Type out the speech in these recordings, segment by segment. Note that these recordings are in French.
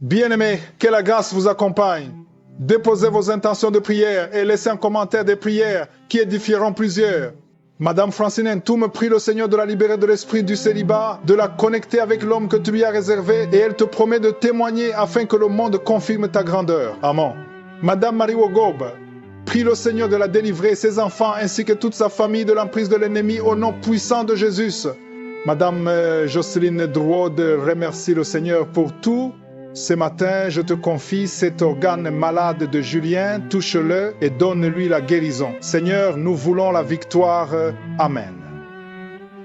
Bien-aimés, que la grâce vous accompagne. Déposez vos intentions de prière et laissez un commentaire des prières qui édifieront plusieurs. Madame Francine Ntoum prie le Seigneur de la libérer de l'esprit du célibat, de la connecter avec l'homme que tu lui as réservé et elle te promet de témoigner afin que le monde confirme ta grandeur. Amen. Madame Marie Wogob prie le Seigneur de la délivrer, ses enfants ainsi que toute sa famille de l'emprise de l'ennemi au nom puissant de Jésus. Madame Jocelyne Drouod remercie le Seigneur pour tout. Ce matin, je te confie cet organe malade de Julien, touche-le et donne-lui la guérison. Seigneur, nous voulons la victoire. Amen.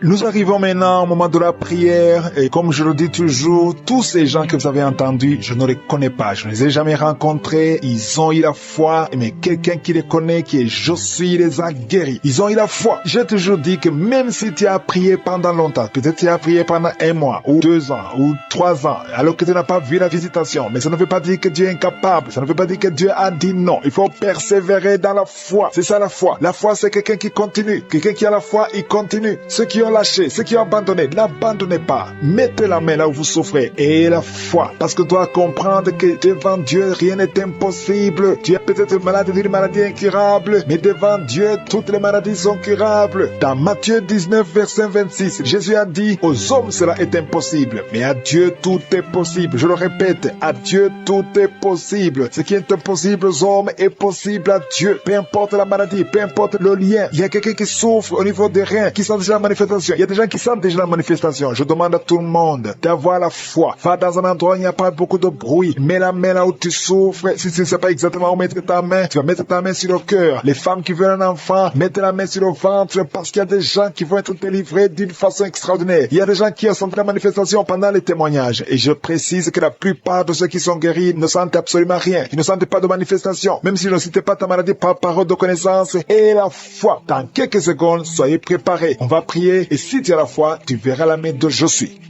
Nous arrivons maintenant au moment de la prière et comme je le dis toujours, tous ces gens que vous avez entendus, je ne les connais pas, je ne les ai jamais rencontrés, ils ont eu la foi, mais quelqu'un qui les connaît, qui est Josué, les a guéris. Ils ont eu la foi. J'ai toujours dit que même si tu as prié pendant longtemps, peut-être tu as prié pendant 1 mois, ou 2 ans, ou 3 ans, alors que tu n'as pas vu la visitation, mais ça ne veut pas dire que Dieu est incapable, ça ne veut pas dire que Dieu a dit non. Il faut persévérer dans la foi. C'est ça la foi. La foi, c'est quelqu'un qui continue. Quelqu'un qui a la foi, il continue. Ceux qui ont lâché, ceux qui ont abandonné, n'abandonnez pas. Mettez la main là où vous souffrez et la foi. Parce que tu dois comprendre que devant Dieu, rien n'est impossible. Tu es peut-être malade d'une maladie incurable, mais devant Dieu, toutes les maladies sont curables. Dans Matthieu 19, verset 26, Jésus a dit, aux hommes cela est impossible, mais à Dieu tout est possible. Je le répète, à Dieu tout est possible. Ce qui est impossible aux hommes est possible à Dieu. Peu importe la maladie, peu importe le lien. Il y a quelqu'un qui souffre au niveau des reins, qui sent déjà la manifestation. Il y a des gens qui sentent déjà la manifestation. Je demande à tout le monde d'avoir la foi. Va dans un endroit où il n'y a pas beaucoup de bruit. Mets la main là où tu souffres. Si tu ne sais pas exactement où mettre ta main, tu vas mettre ta main sur le cœur. Les femmes qui veulent un enfant, mettez la main sur le ventre parce qu'il y a des gens qui vont être délivrés d'une façon extraordinaire. Il y a des gens qui ont senti la manifestation pendant les témoignages. Et je précise que la plupart de ceux qui sont guéris ne sentent absolument rien. Ils ne sentent pas de manifestation. Même si ne citent pas ta maladie par parole de connaissance et la foi. Dans quelques secondes, soyez préparés. On va prier et si tu as la foi, tu verras la main de Josué.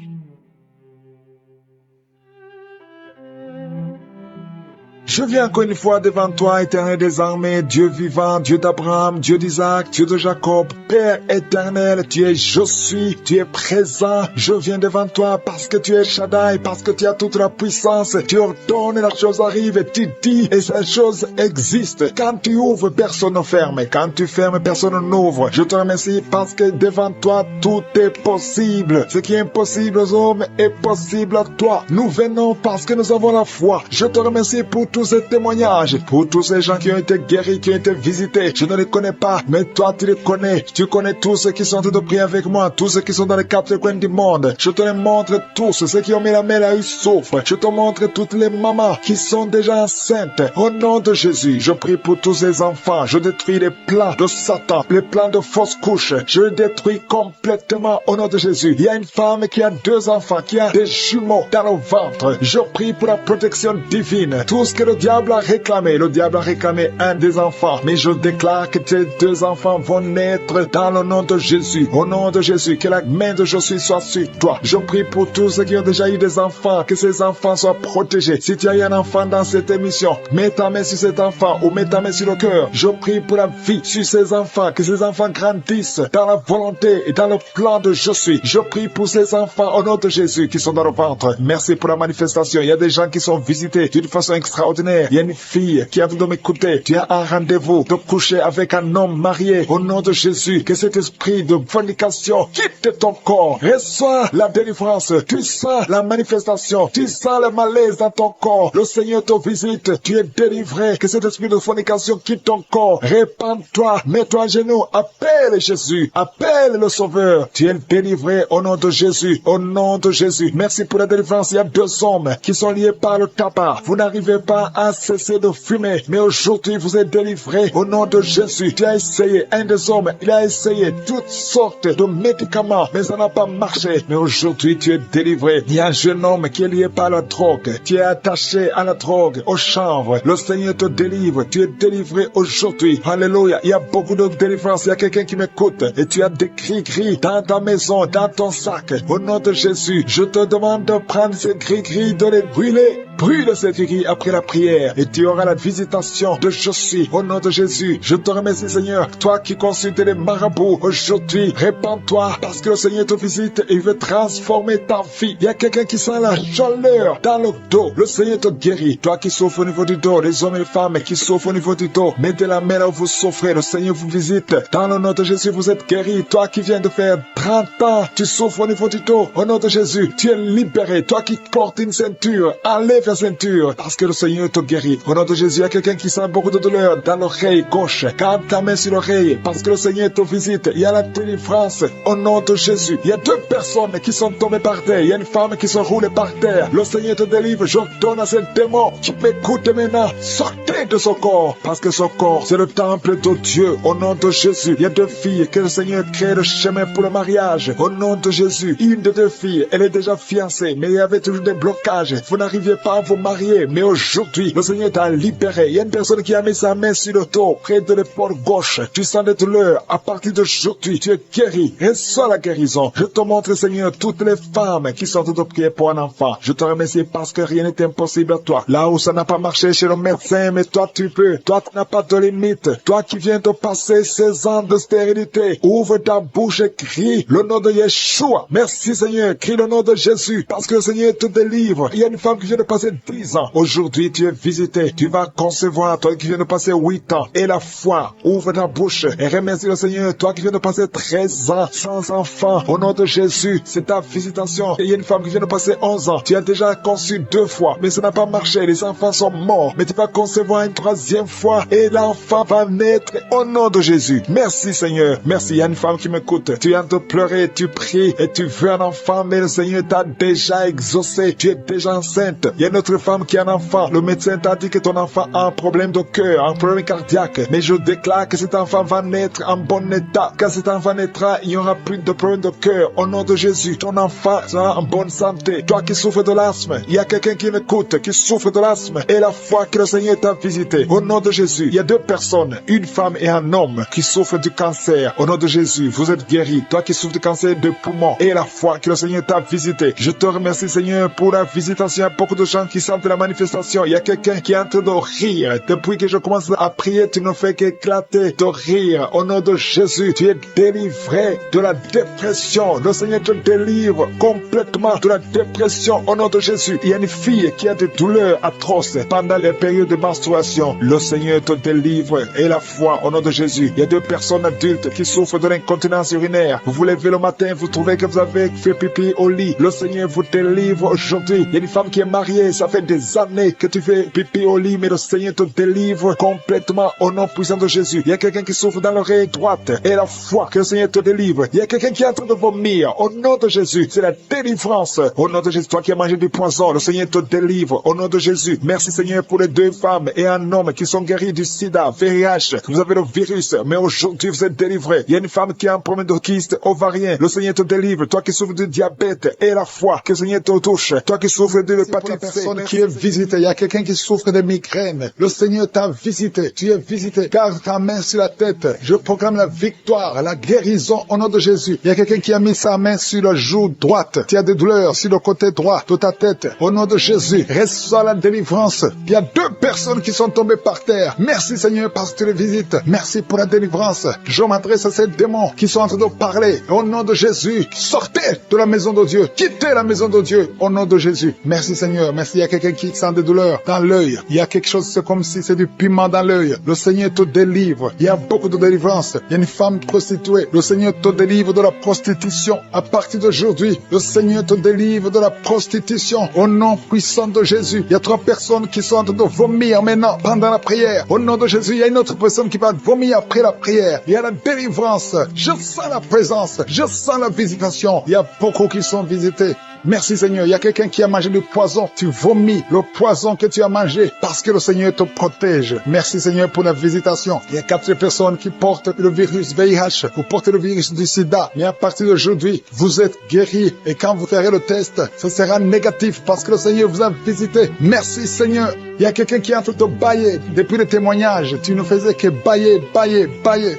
Je viens encore une fois devant toi, éternel des armées, Dieu vivant, Dieu d'Abraham, Dieu d'Isaac, Dieu de Jacob, Père éternel, tu es Josué, tu es présent. Je viens devant toi parce que tu es Shaddai, parce que tu as toute la puissance. Tu ordonnes et la chose arrive, et tu dis et cette chose existe. Quand tu ouvres, personne ne ferme. Quand tu fermes, personne n'ouvre. Je te remercie parce que devant toi, tout est possible. Ce qui est impossible aux hommes est possible à toi. Nous venons parce que nous avons la foi. Je te remercie pour tous ces témoignages, pour tous ces gens qui ont été guéris, qui ont été visités. Je ne les connais pas, mais toi tu les connais. Tu connais tous ceux qui sont en train de prier avec moi, tous ceux qui sont dans les quatre coins du monde. Je te les montre tous, ceux qui ont mis la main là, ils souffrent. Je te montre toutes les mamans qui sont déjà enceintes. Au nom de Jésus, je prie pour tous ces enfants. Je détruis les plans de Satan, les plans de fausses couches. Je les détruis complètement au nom de Jésus. Il y a une femme qui a 2 enfants, qui a des jumeaux dans le ventre. Je prie pour la protection divine. Tout ce que le diable a réclamé un des enfants, mais je déclare que tes 2 enfants vont naître dans le nom de Jésus. Au nom de Jésus, que la main de Josué soit sur toi. Je prie pour tous ceux qui ont déjà eu des enfants, que ces enfants soient protégés. Si tu as eu un enfant dans cette émission, mets ta main sur cet enfant ou mets ta main sur le cœur. Je prie pour la vie sur ces enfants, que ces enfants grandissent dans la volonté et dans le plan de Josué. Je prie pour ces enfants au nom de Jésus qui sont dans le ventre. Merci pour la manifestation. Il y a des gens qui sont visités d'une façon extraordinaire. Il y a une fille qui a voulu m'écouter. Tu as un rendez-vous de coucher avec un homme marié. Au nom de Jésus, que cet esprit de fornication quitte ton corps. Reçois la délivrance. Tu sens la manifestation. Tu sens le malaise dans ton corps. Le Seigneur te visite. Tu es délivré. Que cet esprit de fornication quitte ton corps. Répands-toi. Mets-toi à genoux. Appelle Jésus. Appelle le Sauveur. Tu es délivré au nom de Jésus. Au nom de Jésus. Merci pour la délivrance. Il y a 2 hommes qui sont liés par le tabac. Vous n'arrivez pas à cesser de fumer, mais aujourd'hui vous êtes délivré au nom de Jésus. Tu as essayé, un des hommes, il a essayé toutes sortes de médicaments, mais ça n'a pas marché. Mais aujourd'hui tu es délivré. Il y a un jeune homme qui est lié par la drogue. Tu es attaché à la drogue, au chanvre. Le Seigneur te délivre. Tu es délivré aujourd'hui. Alléluia. Il y a beaucoup de délivrance. Il y a quelqu'un qui m'écoute et tu as des gris-gris dans ta maison, dans ton sac. Au nom de Jésus, je te demande de prendre ces gris-gris, de les brûler brûle cette aiguille après la prière et tu auras la visitation de je suis. Au nom de Jésus, je te remercie Seigneur. Toi qui consultes les marabouts aujourd'hui, répands-toi parce que le Seigneur te visite et il veut transformer ta vie. Il y a quelqu'un qui sent la chaleur dans le dos. Le Seigneur te guérit. Toi qui souffres au niveau du dos, les hommes et les femmes qui souffrent au niveau du dos, mettez la main là où vous souffrez. Le Seigneur vous visite. Dans le nom de Jésus, vous êtes guéri. Toi qui viens de faire 30 ans, tu souffres au niveau du dos. Au nom de Jésus, tu es libéré. Toi qui portes une ceinture, enlève la ceinture parce que le Seigneur te guérit. Au nom de Jésus, il y a quelqu'un qui sent beaucoup de douleur dans l'oreille gauche. Garde ta main sur l'oreille parce que le Seigneur te visite. Il y a la délivrance au nom de Jésus. Il y a 2 personnes qui sont tombées par terre. Il y a une femme qui se roule par terre. Le Seigneur te délivre. Je donne à ce démon qui m'écoute maintenant. Sortez de son corps parce que son corps, c'est le temple de Dieu. Au nom de Jésus, il y a 2 filles que le Seigneur crée le chemin pour le mariage. Au nom de Jésus, une de 2 filles, elle est déjà fiancée, mais il y avait toujours des blocages. Vous n'arriviez pas à vous marier, mais aujourd'hui, le Seigneur t'a libéré. Il y a une personne qui a mis sa main sur le dos, près de l'épaule gauche. Tu sens des douleurs. À partir d'aujourd'hui, tu es guéri. Reçois la guérison. Je te montre, Seigneur, toutes les femmes qui sont de prier pour un enfant. Je te remercie parce que rien n'est impossible à toi. Là où ça n'a pas marché chez le médecin, mais toi tu peux. Toi tu n'as pas de limite. Toi qui viens de passer 16 ans de stérilité, ouvre ta bouche et crie le nom de Yeshua. Merci Seigneur, crie le nom de Jésus parce que le Seigneur te délivre. Il y a une femme qui vient de passer 10 ans. Aujourd'hui tu es visité. Tu vas concevoir. Toi qui viens de passer 8 ans. Et la foi, ouvre ta bouche et remercie le Seigneur. Toi qui viens de passer 13 ans sans enfant. Au nom de Jésus, c'est ta visitation. Et il y a une femme qui vient de passer 11 ans. Tu as déjà conçu 2 fois, mais ça n'a pas marché. Les enfants sont morts. Mais tu vas concevoir une 3e fois et l'enfant va naître au nom de Jésus. Merci Seigneur. Merci. Il y a une femme qui m'écoute. Tu viens de pleurer, tu pries et tu veux un enfant, mais le Seigneur t'a déjà exaucé. Tu es déjà enceinte. Il y a une autre femme qui a un enfant. Le médecin t'a dit que ton enfant a un problème de cœur, un problème cardiaque. Mais je déclare que cet enfant va naître en bon état. Quand cet enfant naîtra, il n'y aura plus de problème de cœur. Au nom de Jésus, ton enfant sera en bonne santé. Toi qui souffres de l'asthme, il y a quelqu'un qui m'écoute, qui souffre de l'asthme. Et la foi que le Seigneur t'a visité. Au nom de Jésus, il y a 2 personnes, une femme et un homme, qui souffrent du cancer. Au nom de Jésus, vous êtes guéris. Toi qui souffres du cancer de poumon. Et la foi que le Seigneur t'a visité. Je te remercie Seigneur pour la visitation. Il y a beaucoup de gens qui sentent la manifestation. Il y a quelqu'un qui est en train de rire. Depuis que je commence à prier, tu ne fais qu'éclater de rire. Au nom de Jésus, tu es délivré de la dépression. Le Seigneur te délivre complètement de la dépression. Au nom de Jésus, il y a une fille qui a des douleurs atroces pendant les périodes de menstruation. Le Seigneur te délivre. Et la foi, au nom de Jésus. Il y a 2 personnes adultes qui souffrent de l'incontinence urinaire. Vous vous levez le matin, vous trouvez que vous avez fait pipi au lit. Le Seigneur vous délivre aujourd'hui. Il y a une femme qui est mariée. Ça fait des années que tu fais pipi au lit, mais le Seigneur te délivre complètement au nom puissant de Jésus. Il y a quelqu'un qui souffre dans l'oreille droite. Et la foi que le Seigneur te délivre. Il y a quelqu'un qui est en train de vomir. Au nom de Jésus, c'est la délivrance. Au nom de Jésus, toi qui as mangé du poison, le Seigneur te délivre. Au nom de Jésus, merci Seigneur pour les 2 femmes et un homme qui sont guéris du sida, VIH. Vous avez le virus, mais aujourd'hui vous êtes délivrés. Il y a une femme qui a un problème de kyste ovarien. Le Seigneur te délivre. Toi qui souffres de diabète et la foi que le Seigneur te touche. Toi qui souffres de l'hépatite C. Qui est visité. Il y a quelqu'un qui souffre de migraine. Le Seigneur t'a visité. Tu es visité. Garde ta main sur la tête. Je proclame la victoire, la guérison au nom de Jésus. Il y a quelqu'un qui a mis sa main sur la joue droite. Tu as des douleurs sur le côté droit de ta tête. Au nom de Jésus, reçois la délivrance. Il y a 2 personnes qui sont tombées par terre. Merci Seigneur parce que tu les visites. Merci pour la délivrance. Je m'adresse à ces démons qui sont en train de parler. Au nom de Jésus, sortez de la maison de Dieu. Quittez la maison de Dieu. Au nom de Jésus. Merci Seigneur. Merci. Il y a quelqu'un qui sent des douleurs dans l'œil. Il y a quelque chose, c'est comme si c'est du piment dans l'œil. Le Seigneur te délivre. Il y a beaucoup de délivrance. Il y a une femme prostituée. Le Seigneur te délivre de la prostitution. À partir d'aujourd'hui, le Seigneur te délivre de la prostitution. Au nom puissant de Jésus. Il y a 3 personnes qui sont en train de vomir maintenant pendant la prière. Au nom de Jésus, il y a une autre personne qui va vomir après la prière. Il y a la délivrance. Je sens la présence. Je sens la visitation. Il y a beaucoup qui sont visités. Merci Seigneur. Il y a quelqu'un qui a mangé du poison. Tu vomis le poison que tu as mangé parce que le Seigneur te protège. Merci Seigneur pour la visitation. Il y a 4 personnes qui portent le virus VIH. Vous portez le virus du sida. Mais à partir d'aujourd'hui, vous êtes guéris. Et quand vous ferez le test, ce sera négatif parce que le Seigneur vous a visité. Merci Seigneur. Il y a quelqu'un qui est en train de bailler. Depuis le témoignage, tu ne faisais que bailler.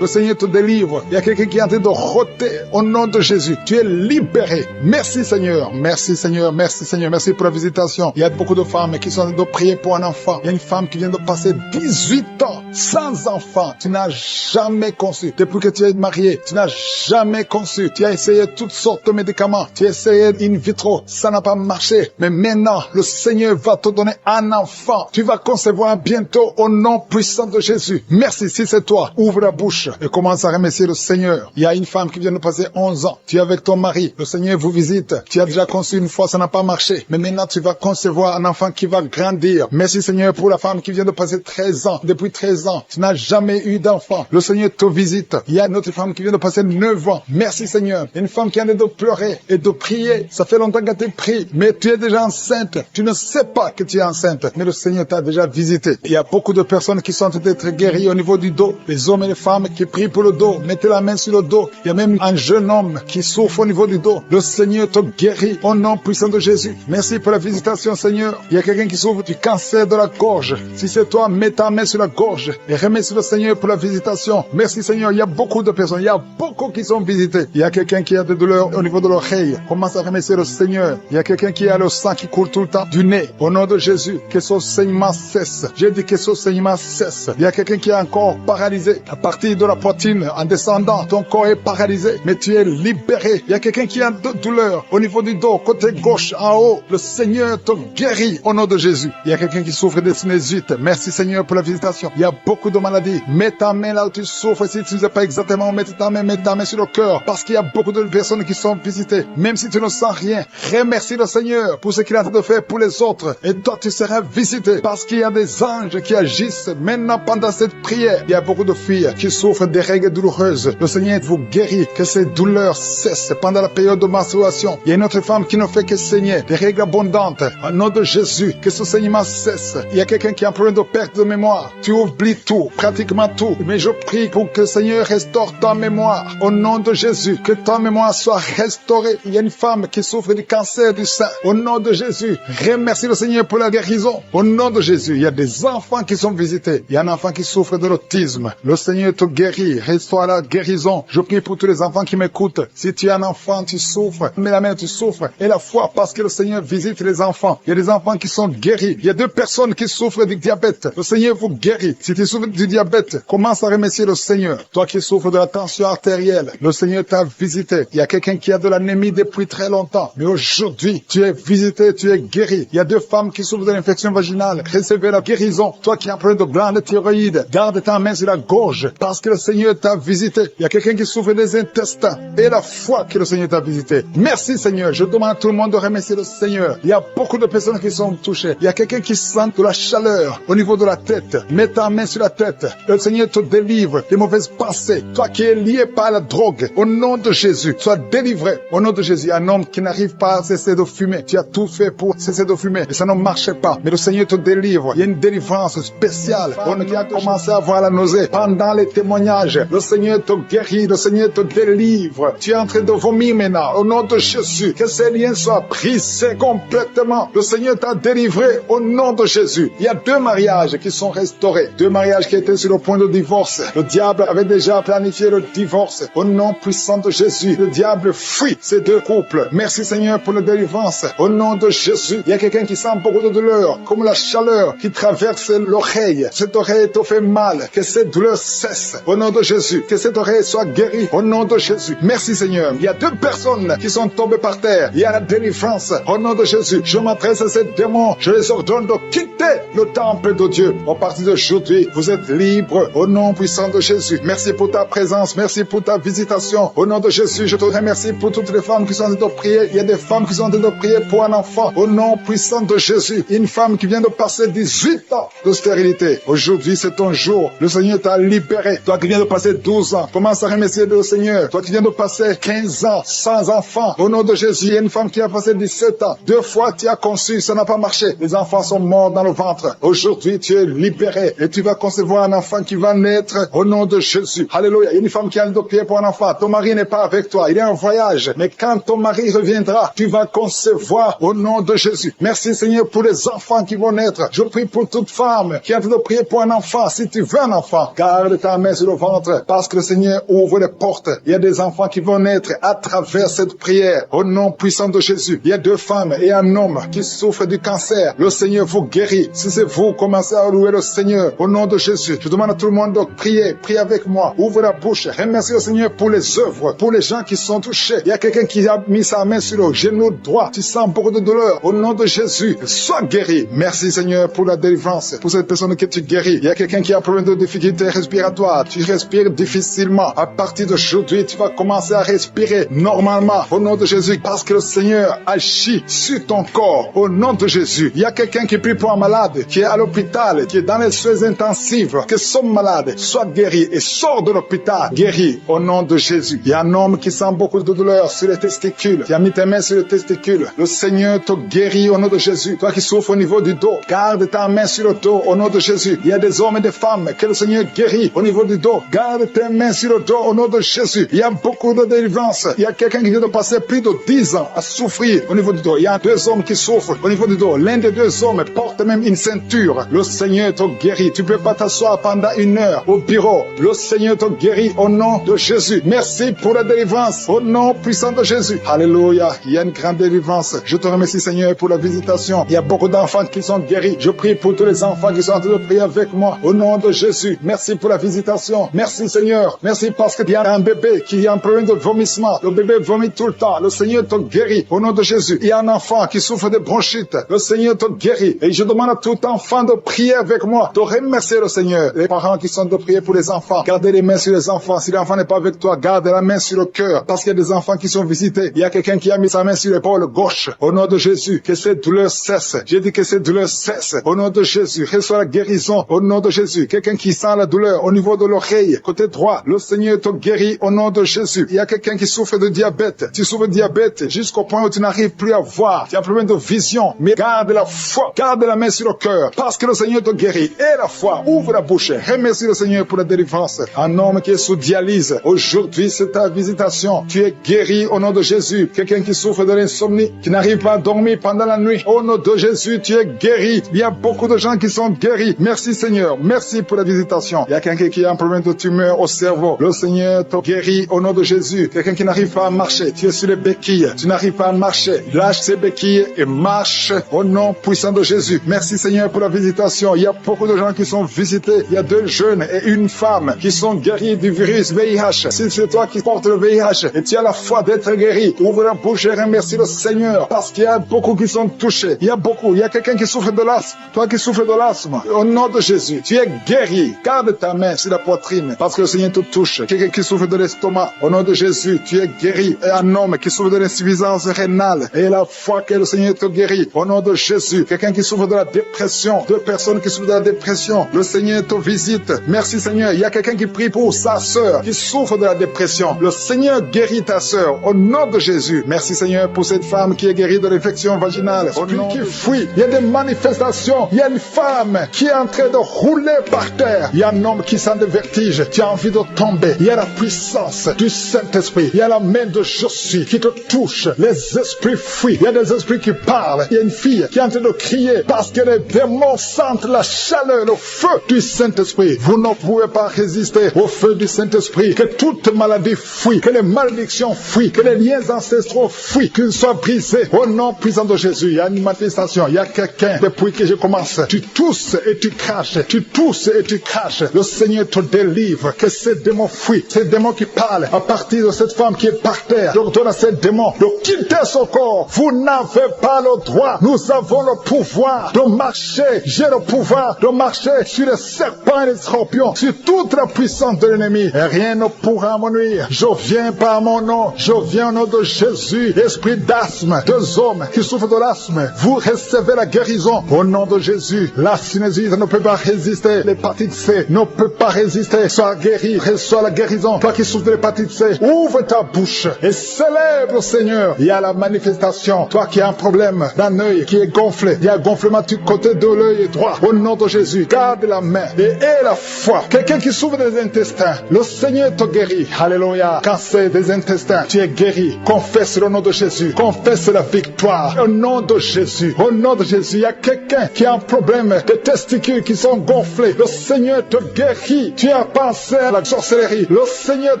Le Seigneur te délivre. Il y a quelqu'un qui est en train de rôter au nom de Jésus. Tu es libéré. Merci Seigneur. Merci Seigneur. Merci Seigneur. Merci pour la visitation. Il y a beaucoup de femmes qui sont en train de prier pour un enfant. Il y a une femme qui vient de passer 18 ans sans enfant. Tu n'as jamais conçu. Depuis que tu es marié, tu n'as jamais conçu. Tu as essayé toutes sortes de médicaments. Tu as essayé in vitro. Ça n'a pas marché. Mais maintenant, le Seigneur va te donner un enfant. Tu vas concevoir bientôt au nom puissant de Jésus. Merci. Si c'est toi, ouvre la bouche et commence à remercier le Seigneur. Il y a une femme qui vient de passer 11 ans. Tu es avec ton mari. Le Seigneur vous visite. Tu as déjà conçu une fois, ça n'a pas marché. Mais maintenant, tu vas concevoir un enfant qui va grandir. Merci Seigneur pour la femme qui vient de passer 13 ans. Depuis 13 ans, tu n'as jamais eu d'enfant. Le Seigneur te visite. Il y a une autre femme qui vient de passer 9 ans. Merci Seigneur. Une femme qui a de pleurer et de prier. Ça fait longtemps que tu pries, mais tu es déjà enceinte. Tu ne sais pas que tu es enceinte, mais le Seigneur t'a déjà visité. Il y a beaucoup de personnes qui sont en train d'être guéries au niveau du dos. Les hommes et les femmes qui prient pour le dos. Mettez la main sur le dos. Il y a même un jeune homme qui souffre au niveau du dos. Le Seigneur te guérit au nom puissant de Jésus. Merci pour la visitation, Seigneur. Il y a quelqu'un qui souffre du cancer de la gorge. Si c'est toi, mets ta main sur la gorge et remercie le Seigneur pour la visitation. Merci, Seigneur. Il y a beaucoup de personnes. Il y a beaucoup qui sont visitées. Il y a quelqu'un qui a des douleurs au niveau de l'oreille. Commence à remercier le Seigneur. Il y a quelqu'un qui a le sang qui coule tout le temps du nez. Au nom de Jésus, que son saignement cesse. J'ai dit que son saignement cesse. Il y a quelqu'un qui est encore paralysé. À partir de la poitrine, en descendant, ton corps est paralysé, mais tu es libéré. Il y a quelqu'un qui a de douleur au niveau du dos, côté gauche, en haut. Le Seigneur te guérit au nom de Jésus. Il y a quelqu'un qui souffre de sinusite. Merci Seigneur pour la visitation. Il y a beaucoup de maladies. Mets ta main là où tu souffres. Si tu ne sais pas exactement où mettre ta main sur le cœur. Parce qu'il y a beaucoup de personnes qui sont visitées. Même si tu ne sens rien, remercie le Seigneur pour ce qu'il est en train de faire pour les autres. Et toi, tu seras visité. Parce qu'il y a des anges qui agissent maintenant pendant cette prière. Il y a beaucoup de filles qui souffrent des règles douloureuses. Le Seigneur vous guérit. Que ces douleurs cessent pendant la période de menstruation. Il y a une autre femme qui ne fait que saigner. Des règles abondantes. Au nom de Jésus, que ce saignement cesse. Il y a quelqu'un qui a un problème de perte de mémoire. Tu oublies tout, pratiquement tout. Mais je prie pour que le Seigneur restaure ta mémoire. Au nom de Jésus, que ta mémoire soit restaurée. Il y a une femme qui souffre du cancer du sein. Au nom de Jésus, remercie le Seigneur pour la guérison. Au nom de Jésus, il y a des enfants qui sont visités. Il y a un enfant qui souffre de l'autisme. Le Seigneur te guérit. Restaure la guérison. Je prie pour tous les enfants qui m'écoutent. Si tu es un enfant, tu souffres. Mais la mère, tu souffres. Et la foi, parce que le Seigneur visite les enfants. Il y a des enfants qui sont guéris. Il y a 2 personnes qui souffrent du diabète. Le Seigneur vous guérit. Si tu souffres du diabète, commence à remercier le Seigneur. Toi qui souffres de la tension artérielle, le Seigneur t'a visité. Il y a quelqu'un qui a de l'anémie depuis très longtemps. Mais aujourd'hui, tu es visité, tu es guéri. Il y a 2 femmes qui souffrent de l'infection vaginale. Recevez la guérison. Toi qui as un problème de glande thyroïde, garde ta main sur la gorge parce que le Seigneur t'a visité. Il y a quelqu'un qui souffre des intestins et la foi que le Seigneur t'a visité. Merci Seigneur. Je demande à tout le monde de remercier le Seigneur. Il y a beaucoup de personnes qui sont touchées. Il y a quelqu'un qui sent de la chaleur au niveau de la tête. Mets ta main sur la tête. Le Seigneur te délivre des mauvaises pensées. Toi qui es lié par la drogue, au nom de Jésus, sois délivré. Au nom de Jésus, un homme qui n'arrive pas à cesser de fumer. Tu as tout fait pour cesser de fumer et ça ne marchait pas. Mais le Seigneur te délivre. Il y a une délivrance spéciale. On qui a commencé à avoir la nausée pendant les témoignages. Le Seigneur te guérit. Le Seigneur te délivre. Tu es en train de vomir maintenant. Au nom de Jésus, que ces liens soient brisés complètement. Le Seigneur t'a délivré au nom de Jésus. Il y a 2 mariages qui sont restaurés. 2 mariages qui étaient sur le point de divorce. Le diable avait déjà planifié le divorce. Au nom puissant de Jésus, le diable fuit ces 2 couples. Merci Seigneur pour la délivrance. Au nom de Jésus, il y a quelqu'un qui sent beaucoup de douleur, comme la chaleur qui traverse l'oreille. Cette oreille te fait mal. Que cette douleur cesse. Au nom de Jésus, que cette oreille soit guérie. Au nom de Jésus. Merci Seigneur. Il y a 2 personnes qui sont tombées par terre. Il y a la délivrance. Au nom de Jésus, je m'adresse à ces démons. Je les ordonne de quitter le temple de Dieu. À partir d'aujourd'hui, vous êtes libres. Au nom puissant de Jésus. Merci pour ta présence. Merci pour ta visitation. Au nom de Jésus, je te remercie pour toutes les femmes qui sont en train de prier. Il y a des femmes qui sont en train de prier pour un enfant. Au nom puissant de Jésus. Une femme qui vient de passer 18 ans de stérilité. Aujourd'hui, c'est ton jour. Le Seigneur t'a libéré. Toi qui viens de passer 12 ans, commence à remercier le Seigneur. Toi qui viens de passer 15 ans sans enfant. Au nom de Jésus, il y a une femme qui a passé 17 ans. 2 fois tu as conçu, ça n'a pas marché. Les enfants sont morts dans le ventre. Aujourd'hui, tu es libéré et tu vas concevoir un enfant qui va naître au nom de Jésus. Alléluia. Il y a une femme qui a de prier pour un enfant. Ton mari n'est pas avec toi. Il est en voyage. Mais quand ton mari reviendra, tu vas concevoir au nom de Jésus. Merci Seigneur pour les enfants qui vont naître naître. Je prie pour toute femme qui est en train de prier pour un enfant. Si tu veux un enfant, garde ta main sur le ventre parce que le Seigneur ouvre les portes. Il y a des enfants qui vont naître à travers cette prière. Au nom puissant de Jésus, il y a 2 femmes et un homme qui souffrent du cancer. Le Seigneur vous guérit. Si c'est vous, commencez à louer le Seigneur. Au nom de Jésus, je demande à tout le monde de prier. Priez avec moi. Ouvre la bouche. Remercie le Seigneur pour les œuvres, pour les gens qui sont touchés. Il y a quelqu'un qui a mis sa main sur le genou droit. Tu sens beaucoup de douleur. Au nom de Jésus, sois guéri. Merci Seigneur pour la délivrance, pour cette personne que tu guéris. Il y a quelqu'un qui a un problème de difficulté respiratoire. Tu respires difficilement. À partir d'aujourd'hui, tu vas commencer à respirer normalement. Au nom de Jésus, parce que le Seigneur agit sur ton corps. Au nom de Jésus, il y a quelqu'un qui prie pour un malade, qui est à l'hôpital, qui est dans les soins intensifs, que son malade soit guéri et sort de l'hôpital guéri. Au nom de Jésus, il y a un homme qui sent beaucoup de douleur sur les testicules. Tu as mis tes mains sur les testicules. Le Seigneur te guérit au nom de Jésus. Toi qui souffres au niveau du dos, garde ta main sur le dos au nom de Jésus. Il y a des hommes et des femmes que le Seigneur guérit au niveau du dos. Garde tes mains sur le dos au nom de Jésus. Il y a beaucoup de délivrance. Il y a quelqu'un qui vient de passer plus de 10 ans à souffrir au niveau du dos. Il y a 2 hommes qui souffrent au niveau du dos. L'un des 2 hommes porte même une ceinture. Le Seigneur te guérit. Tu ne peux pas t'asseoir pendant 1 heure au bureau. Le Seigneur te guérit au nom de Jésus. Merci pour la délivrance au nom puissant de Jésus. Alléluia. Il y a une grande délivrance. Je te remercie Seigneur pour la visitation. Il y a beaucoup d'enfants qui sont guéris. Je prie pour tous les enfants qui sont en train de prier avec moi au nom de Jésus. Merci pour la visitation. Merci Seigneur. Merci parce qu'il y a un bébé qui a un problème de vomissement. Le bébé vomit tout le temps. Le Seigneur te guérit au nom de Jésus. Il y a un enfant qui souffre de bronchite. Le Seigneur te guérit. Et je demande à tout enfant de prier avec moi, de remercier le Seigneur. Les parents qui sont de prier pour les enfants, gardez les mains sur les enfants. Si l'enfant n'est pas avec toi, garde la main sur le cœur. Parce qu'il y a des enfants qui sont visités. Il y a quelqu'un qui a mis sa main sur l'épaule gauche. Au nom de Jésus, que cette douleur cesse. J'ai dit que cette douleur cesse. Au nom de Jésus, reçois la guérison. Au nom de Jésus, quelqu'un qui sent la douleur au niveau de l'oreille, côté droit, le Seigneur te guérit au nom de Jésus. Il y a quelqu'un qui souffre de diabète. Tu souffres de diabète jusqu'au point où tu n'arrives plus à voir. Tu as un problème de vision. Mais garde la foi. Garde la main sur le cœur. Parce que le Seigneur te guérit. Et la foi. Ouvre la bouche. Remercie le Seigneur pour la délivrance. Un homme qui est sous dialyse. Aujourd'hui, c'est ta visitation. Tu es guéri au nom de Jésus. Quelqu'un qui souffre de l'insomnie, qui n'arrive pas à dormir pendant la nuit. Au nom de Jésus, tu es guéri. Il y a beaucoup de gens qui sont guéris. Merci Seigneur. Merci pour la visitation. Il y a quelqu'un qui a un problème de tumeur au cerveau. Le Seigneur te guérit au nom de Jésus. Quelqu'un qui n'arrive pas à marcher. Tu es sur les béquilles. Tu n'arrives pas à marcher. Lâche ces béquilles et marche au nom puissant de Jésus. Merci Seigneur pour la visitation. Il y a beaucoup de gens qui sont visités. Il y a 2 jeunes et une femme qui sont guéris du virus VIH. Si c'est toi qui portes le VIH et tu as la foi d'être guéri, ouvre la bouche et remercie le Seigneur parce qu'il y a beaucoup qui sont touchés. Il y a beaucoup. Il y a quelqu'un qui souffre de l'asthme. Toi qui souffres de l'asthme, au nom de Jésus, tu es guéri. Garde ta main sur la poitrine parce que le Seigneur te touche. Quelqu'un qui souffre de l'estomac, au nom de Jésus, tu es guéri. Et un homme qui souffre de l'insuffisance rénale et la foi que le Seigneur te guérit, au nom de Jésus. Quelqu'un qui souffre de la dépression, 2 personnes qui souffrent de la dépression, le Seigneur te visite. Merci Seigneur. Il y a quelqu'un qui prie pour sa sœur qui souffre de la dépression. Le Seigneur guérit ta sœur au nom de Jésus. Merci Seigneur pour cette femme qui est guérie de l'infection vaginale. Au nom qui fuit. Il y a des manifestations. Il y a une femme qui est en train de rouler par terre. Il y a un homme qui sent des vertiges. Tu as envie de tomber. Il y a la puissance du Saint-Esprit. Il y a la main de Je suis qui te touche. Les esprits fuient. Il y a des esprits qui parlent. Il y a une fille qui est en train de crier parce que les démons sentent la chaleur, le feu du Saint-Esprit. Vous ne pouvez pas résister au feu du Saint-Esprit. Que toute maladie fuit. Que les malédictions fuient. Que les liens ancestraux fuient. Qu'ils soient brisés. Au nom puissant de Jésus. Il y a une manifestation. Il y a quelqu'un. Depuis que je commence, tu tousses et tu craches. Tu tousses et tu craches. Le Seigneur te délivre. Que ces démons fuient. Ces démons qui parlent à partir de cette femme qui est par terre. Je donne à ces démons de quitter son corps. Vous n'avez pas le droit. Nous avons le pouvoir de marcher. J'ai le pouvoir de marcher sur les serpents et les scorpions, sur toute la puissance de l'ennemi. Et rien ne pourra me nuire. Je viens par mon nom. Je viens au nom de Jésus. Esprit d'asthme, 2 hommes qui souffrent de l'asthme, vous recevez la guérison au nom de Jésus. La sinusite ne peut pas résister. L'hépatite C ne peut pas résister. Sois guéri, reçois la guérison. Toi qui souffres de l'hépatite C, ouvre ta bouche et célèbre, Seigneur. Il y a la manifestation. Toi qui as un problème d'un œil qui est gonflé, il y a un gonflement du côté de l'œil droit. Au nom de Jésus, garde la main et aie la foi. Quelqu'un qui souffre des intestins, le Seigneur te guérit. Alléluia. Cancer des intestins, tu es guéri. Confesse le nom de Jésus. Confesse la victoire. Au nom de Jésus. Au nom de Jésus, il y a quelqu'un qui a un problème de testicules qui sont gonflés, le Seigneur te guérit. Tu as pensé à la sorcellerie, le Seigneur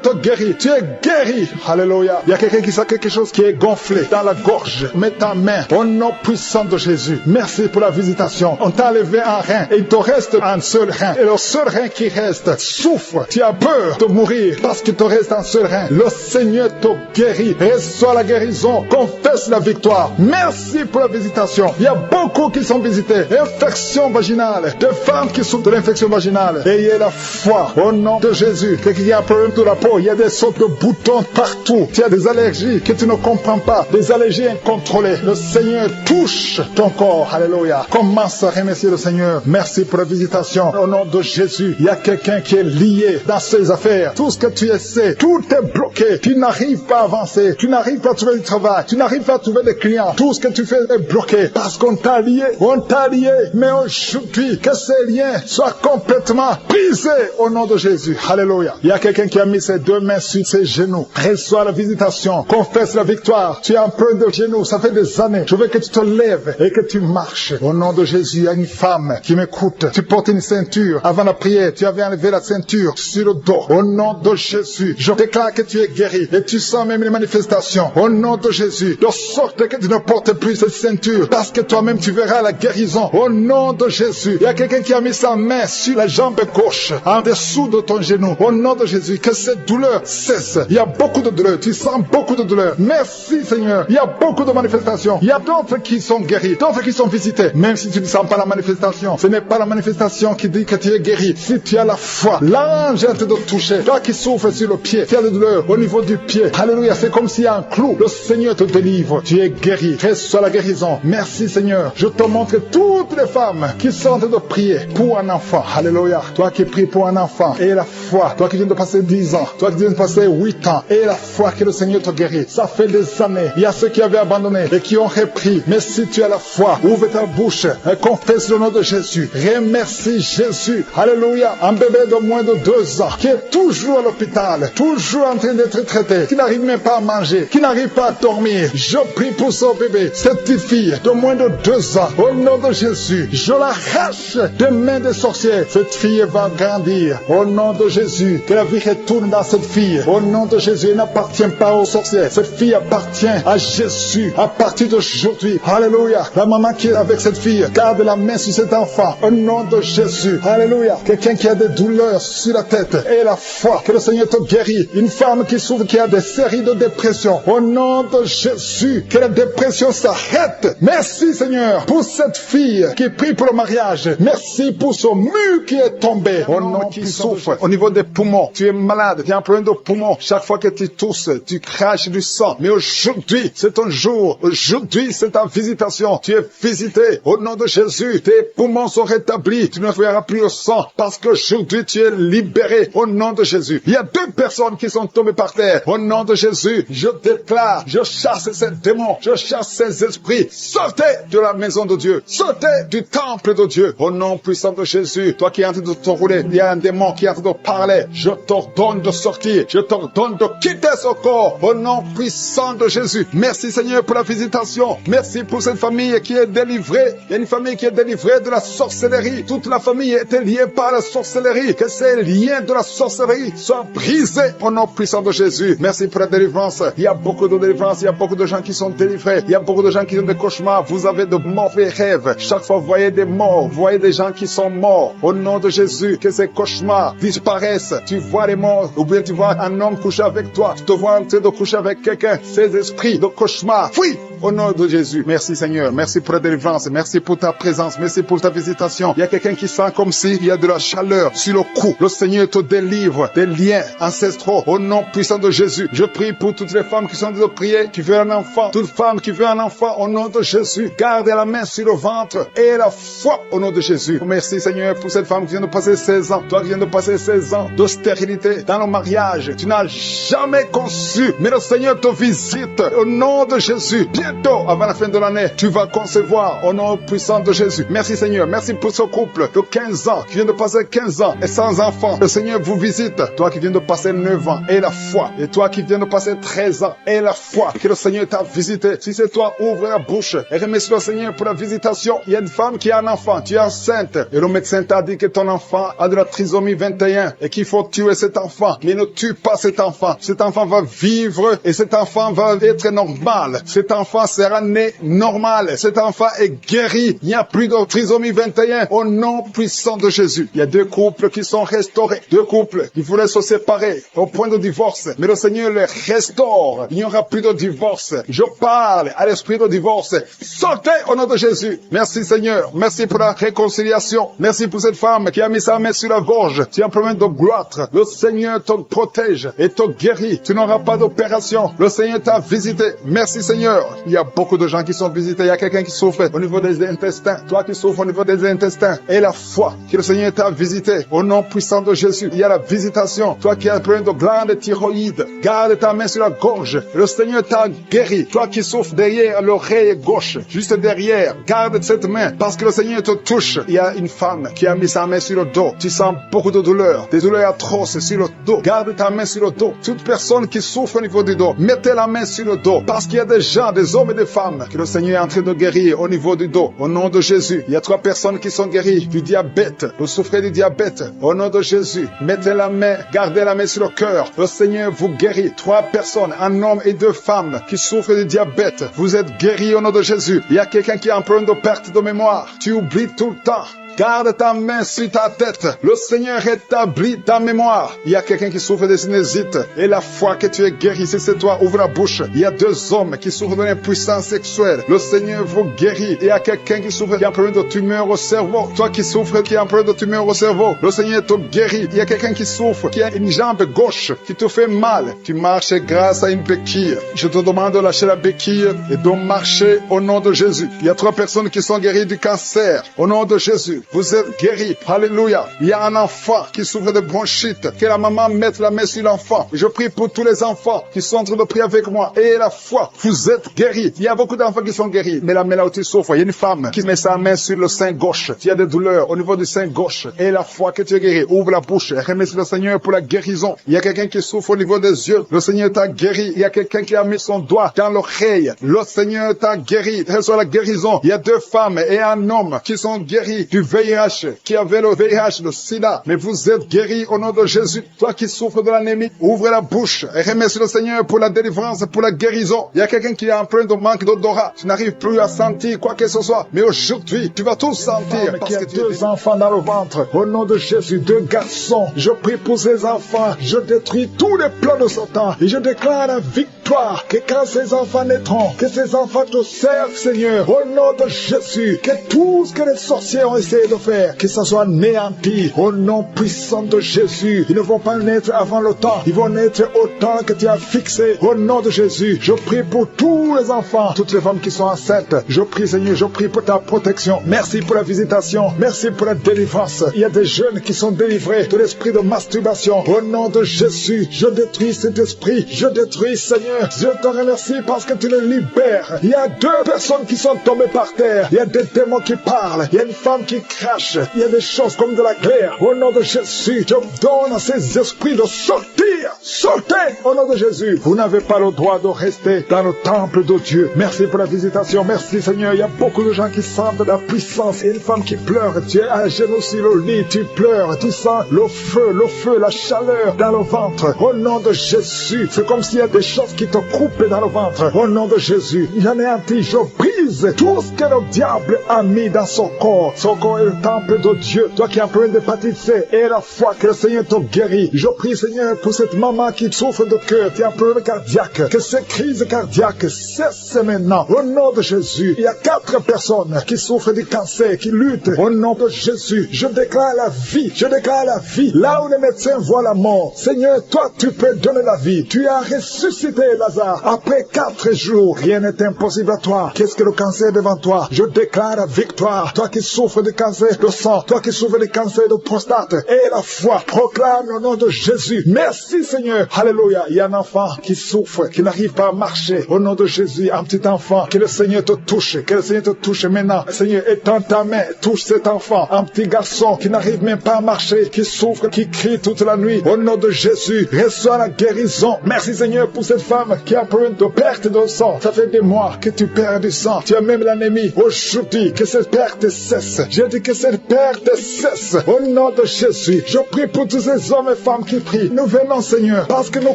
te guérit. Tu es guéri. Alléluia. Il y a quelqu'un qui sent quelque chose qui est gonflé dans la gorge. Mets ta main au nom puissant de Jésus. Merci pour la visitation. On t'a enlevé un rein et il te reste un seul rein. Et le seul rein qui reste souffre. Tu as peur de mourir parce qu'il te reste un seul rein. Le Seigneur te guérit. Reçois la guérison. Confesse la victoire. Merci pour la visitation. Il y a beaucoup qui sont visités. Infection vaginale. Des femmes qui souffrent de l'infection vaginale. Ayez la foi au nom de Jésus. Quelqu'un qui a un problème de la peau. Il y a des sortes de boutons partout. Tu as des allergies que tu ne comprends pas. Des allergies incontrôlées. Le Seigneur touche ton corps. Alléluia. Commence à remercier le Seigneur. Merci pour la visitation. Au nom de Jésus. Il y a quelqu'un qui est lié dans ses affaires. Tout ce que tu essaies, tout est bloqué. Tu n'arrives pas à avancer. Tu n'arrives pas à trouver du travail. Tu n'arrives pas à trouver des clients. Tout ce que tu fais est bloqué parce qu'on t'a lié. On t'a lié. Mais aujourd'hui, que ces liens soient complètement brisés au nom de Jésus. Alléluia. Il y a quelqu'un qui a mis ses deux mains sur ses genoux. Reçois la visitation. Confesse la victoire. Tu es en plein de genoux. Ça fait des années. Je veux que tu te lèves et que tu marches. Au nom de Jésus, il y a une femme qui m'écoute. Tu portes une ceinture. Avant la prière, tu avais enlevé la ceinture sur le dos. Au nom de Jésus, je déclare que tu es guéri. Et tu sens même les manifestations. Au nom de Jésus, de sorte que tu ne portes plus cette ceinture. Parce que toi-même, tu verras la guérison. Au nom de Jésus, il y a quelqu'un qui a mis sa main sur la jambe gauche, en dessous de ton genou. Au nom de Jésus, que cette douleur cesse. Il y a beaucoup de douleur. Tu sens beaucoup de douleur. Merci Seigneur. Il y a beaucoup de manifestations. Il y a d'autres qui sont guéris, d'autres qui sont visités. Même si tu ne sens pas la manifestation, ce n'est pas la manifestation qui dit que tu es guéri. Si tu as la foi, l'ange est en train de toucher. Toi qui souffres sur le pied, tu as des douleurs au niveau du pied. Alléluia, c'est comme s'il y a un clou. Le Seigneur te délivre. Tu es guéri. Reçois la guérison. Merci Seigneur. Je te montre toutes les femmes qui sont en train de prier pour un enfant. Alléluia. Toi qui pries pour un enfant, et la foi. Toi qui viens de passer 10 ans, toi qui viens de passer 8 ans, et la foi que le Seigneur te guérit. Ça fait des années. Il y a ceux qui avaient abandonné et qui ont repris. Mais si tu as la foi, ouvre ta bouche et confesse le nom de Jésus. Remercie Jésus. Alléluia. Un bébé de moins de 2 ans qui est toujours à l'hôpital, toujours en train d'être traité, qui n'arrive même pas à manger, qui n'arrive pas à dormir. Je prie pour ce bébé, cette petite fille de moins de 2 ans. Au nom de Jésus, je l'arrache des mains des sorciers. Cette fille va grandir. Au nom de Jésus, que la vie retourne dans cette fille. Au nom de Jésus, elle n'appartient pas aux sorciers. Cette fille appartient à Jésus. À partir d'aujourd'hui, alléluia. La maman qui est avec cette fille, garde la main sur cet enfant. Au nom de Jésus, alléluia. Quelqu'un qui a des douleurs sur la tête et la foi, que le Seigneur te guérit. Une femme qui souffre, qui a des séries de dépression. Au nom de Jésus, que la dépression s'arrête. Merci Seigneur pour cette fille qui prie pour le mariage. Merci pour ce mur qui est tombé. Au nom qui souffre au niveau des poumons. Tu es malade, tu as un problème de poumons. Chaque fois que tu tousses, tu craches du sang. Mais aujourd'hui, c'est ton jour. Aujourd'hui, c'est ta visitation. Tu es visité. Au nom de Jésus, tes poumons sont rétablis. Tu ne verras plus le sang parce qu'aujourd'hui, tu es libéré. Au nom de Jésus. Il y a 2 personnes qui sont tombées par terre. Au nom de Jésus, je déclare, je chasse ces démons, je chasse ces esprits. Sortez de la maison de Dieu. Sortez du temple de Dieu. Au nom puissant de Jésus, toi qui es en train de te rouler, il y a un démon qui est en train de parler. Je t'ordonne de sortir. Je t'ordonne de quitter ce corps. Au nom puissant de Jésus. Merci Seigneur pour la visitation. Merci pour cette famille qui est délivrée. Il y a une famille qui est délivrée de la sorcellerie. Toute la famille était liée par la sorcellerie. Que ces liens de la sorcellerie soient brisés au nom puissant de Jésus. Merci pour la délivrance. Il y a beaucoup de délivrance. Il y a beaucoup de gens qui sont délivrés. Il y a beaucoup de gens qui ont des cauchemars. Vous avez de mauvais rêves. Chaque fois, vous voyez des morts. Vous voyez des gens qui sont morts. Au nom de Jésus, que ces cauchemars disparaissent. Tu vois les morts. Ou bien tu vois un homme coucher avec toi. Tu te vois en train de coucher avec quelqu'un. Ces esprits de cauchemar, fuis au nom de Jésus. Merci Seigneur. Merci pour la délivrance. Merci pour ta présence. Merci pour ta visitation. Il y a quelqu'un qui sent comme s'il y a de la chaleur sur le cou. Le Seigneur te délivre des liens ancestraux. Au nom puissant de Jésus. Je prie pour toutes les femmes qui sont en train de prier, qui veulent un enfant. Toute femme qui veut un enfant, au nom de Jésus. Garde la main sur le ventre et la foi au nom de Jésus. Merci Seigneur pour cette femme qui vient de passer 16 ans. Toi qui viens de passer 16 ans de stérilité dans le mariage. Tu n'as jamais conçu. Mais le Seigneur te visite au nom de Jésus. Bientôt, avant la fin de l'année, tu vas concevoir au nom puissant de Jésus. Merci Seigneur. Merci pour ce couple de 15 ans qui vient de passer 15 ans et sans enfant. Le Seigneur vous visite. Toi qui viens de passer 9 ans et la foi. Et toi qui viens de passer 13 ans et la foi. Que le Seigneur t'a visité. Si c'est toi, ouvre la bouche et remercie le Seigneur pour la visite. visitation. Il y a une femme qui a un enfant, tu es enceinte. Et le médecin t'a dit que ton enfant a de la trisomie 21 et qu'il faut tuer cet enfant. Mais ne tue pas cet enfant. Cet enfant va vivre et cet enfant va être normal. Cet enfant sera né normal. Cet enfant est guéri. Il n'y a plus de trisomie 21 au nom puissant de Jésus. Il y a 2 couples qui sont restaurés. 2 couples qui voulaient se séparer au point de divorce. Mais le Seigneur les restaure. Il n'y aura plus de divorce. Je parle à l'esprit de divorce. Sortez au nom de Jésus. Merci Seigneur. Merci pour la réconciliation. Merci pour cette femme qui a mis sa main sur la gorge. Tu as un problème de gloire. Le Seigneur te protège et te guérit. Tu n'auras pas d'opération. Le Seigneur t'a visité. Merci Seigneur. Il y a beaucoup de gens qui sont visités. Il y a quelqu'un qui souffre au niveau des intestins. Toi qui souffres au niveau des intestins. Et la foi que le Seigneur t'a visité. Au nom puissant de Jésus. Il y a la visitation. Toi qui as un problème de glande thyroïde. Garde ta main sur la gorge. Le Seigneur t'a guéri. Toi qui souffres derrière l'oreille gauche. Juste derrière. Garde cette main. Parce que le Seigneur te touche. Il y a une femme qui a mis sa main sur le dos. Tu sens beaucoup de douleurs. Des douleurs atroces sur le dos. Garde ta main sur le dos. Toute personne qui souffre au niveau du dos. Mettez la main sur le dos. Parce qu'il y a des gens, des hommes et des femmes que le Seigneur est en train de guérir au niveau du dos. Au nom de Jésus. Il y a 3 personnes qui sont guéries du diabète. Vous souffrez du diabète. Au nom de Jésus. Mettez la main. Gardez la main sur le cœur. Le Seigneur vous guérit. 3 personnes, un homme et 2 femmes qui souffrent du diabète. Vous êtes guéris au nom de Jésus. Il y a quelqu'un qui a un problème de perte de mémoire. Tu oublies tout le temps. Garde ta main sur ta tête. Le Seigneur rétablit ta mémoire. Il y a quelqu'un qui souffre de sinusite. Et la foi que tu es guéri, si c'est toi, ouvre la bouche. Il y a 2 hommes qui souffrent de l'impuissance sexuelle. Le Seigneur vous guérit. Il y a quelqu'un qui souffre, qui a un problème de tumeur au cerveau. Toi qui souffres, qui a un problème de tumeur au cerveau. Le Seigneur te guérit. Il y a quelqu'un qui souffre, qui a une jambe gauche, qui te fait mal. Tu marches grâce à une béquille. Je te demande de lâcher la béquille et de marcher au nom de Jésus. Il y a 3 personnes qui sont guéries du cancer. Au nom de Jésus. Vous êtes guéris. Alléluia. Il y a un enfant qui souffre de bronchite. Que la maman mette la main sur l'enfant. Je prie pour tous les enfants qui sont en train de prier avec moi. Et la foi. Vous êtes guéris. Il y a beaucoup d'enfants qui sont guéris. Mais la main là où tu souffres, il y a une femme qui met sa main sur le sein gauche. Tu as des douleurs au niveau du sein gauche. Et la foi que tu es guéri. Ouvre la bouche. Remercie le Seigneur pour la guérison. Il y a quelqu'un qui souffre au niveau des yeux. Le Seigneur t'a guéri. Il y a quelqu'un qui a mis son doigt dans l'oreille. Le Seigneur t'a guéri. Reçois la guérison. Il y a 2 femmes et un homme qui sont guéris du VIH. Qui avait le VIH, le sida, mais vous êtes guéris au nom de Jésus. Toi qui souffres de l'anémie, ouvre la bouche et remercie le Seigneur pour la délivrance, pour la guérison. Il y a quelqu'un qui a un problème de manque d'odorat. Tu n'arrives plus à sentir quoi que ce soit, mais aujourd'hui, tu vas tout sentir. Parce que tu as 2 enfants dans le ventre. Au nom de Jésus, 2 garçons. Je prie pour ces enfants. Je détruis tous les plans de Satan et je déclare la victoire. Que quand ces enfants naîtront, que ces enfants te servent, Seigneur. Au nom de Jésus, que tout ce que les sorciers ont essayé de faire, que ça soit néanti au nom puissant de Jésus. Ils ne vont pas naître avant le temps. Ils vont naître au temps que tu as fixé. Au nom de Jésus, je prie pour tous les enfants, toutes les femmes qui sont enceintes. Je prie, Seigneur, je prie pour ta protection. Merci pour la visitation. Merci pour la délivrance. Il y a des jeunes qui sont délivrés de l'esprit de masturbation. Au nom de Jésus, je détruis cet esprit. Je détruis, Seigneur. Je te remercie parce que tu les libères. Il y a 2 personnes qui sont tombées par terre. Il y a des démons qui parlent. Il y a une femme qui crache. Il y a des choses comme de la glaire. Au nom de Jésus, je donne à ces esprits de sortir. Sortez au nom de Jésus. Vous n'avez pas le droit de rester dans le temple de Dieu. Merci pour la visitation. Merci Seigneur. Il y a beaucoup de gens qui sentent la puissance. Et une femme qui pleure. Tu es à genoux sur le lit. Tu pleures. Tu sens le feu, la chaleur dans le ventre. Au nom de Jésus. C'est comme s'il y a des choses qui te coupent dans le ventre. Au nom de Jésus. Il en est anti. Je brise tout ce que le diable a mis dans son corps. Son corps est le temple de Dieu. Toi qui as un problème d'hépatite C et la foi que le Seigneur te guérit. Je prie Seigneur pour cette maman qui souffre de cœur, qui a un problème cardiaque. Que ces crises cardiaques cessent maintenant. Au nom de Jésus. Il y a 4 personnes qui souffrent du cancer, qui luttent. Au nom de Jésus. Je déclare la vie. Je déclare la vie. Là où les médecins voient la mort. Seigneur, toi tu peux donner la vie. Tu as ressuscité Lazare. Après 4 jours, rien n'est impossible à toi. Qu'est-ce que le cancer devant toi? Je déclare la victoire. Toi qui souffres de cancer de sang, toi qui souffres de cancer de prostate, et la foi, proclame le nom de Jésus. Merci Seigneur. Alléluia. Il y a un enfant qui souffre, qui n'arrive pas à marcher. Au nom de Jésus, un petit enfant, que le Seigneur te touche, que le Seigneur te touche maintenant. Seigneur, étends ta main, touche cet enfant, un petit garçon qui n'arrive même pas à marcher, qui souffre, qui crie toute la nuit. Au nom de Jésus, reçois la guérison. Merci Seigneur pour cette femme femme qui a besoin de perte de sang. Ça fait des mois que tu perds du sang. Tu as même l'anémie. Aujourd'hui, que cette perte cesse. Je dis que cette perte cesse. Au nom de Jésus, je prie pour tous ces hommes et femmes qui prient. Nous venons, Seigneur, parce que nous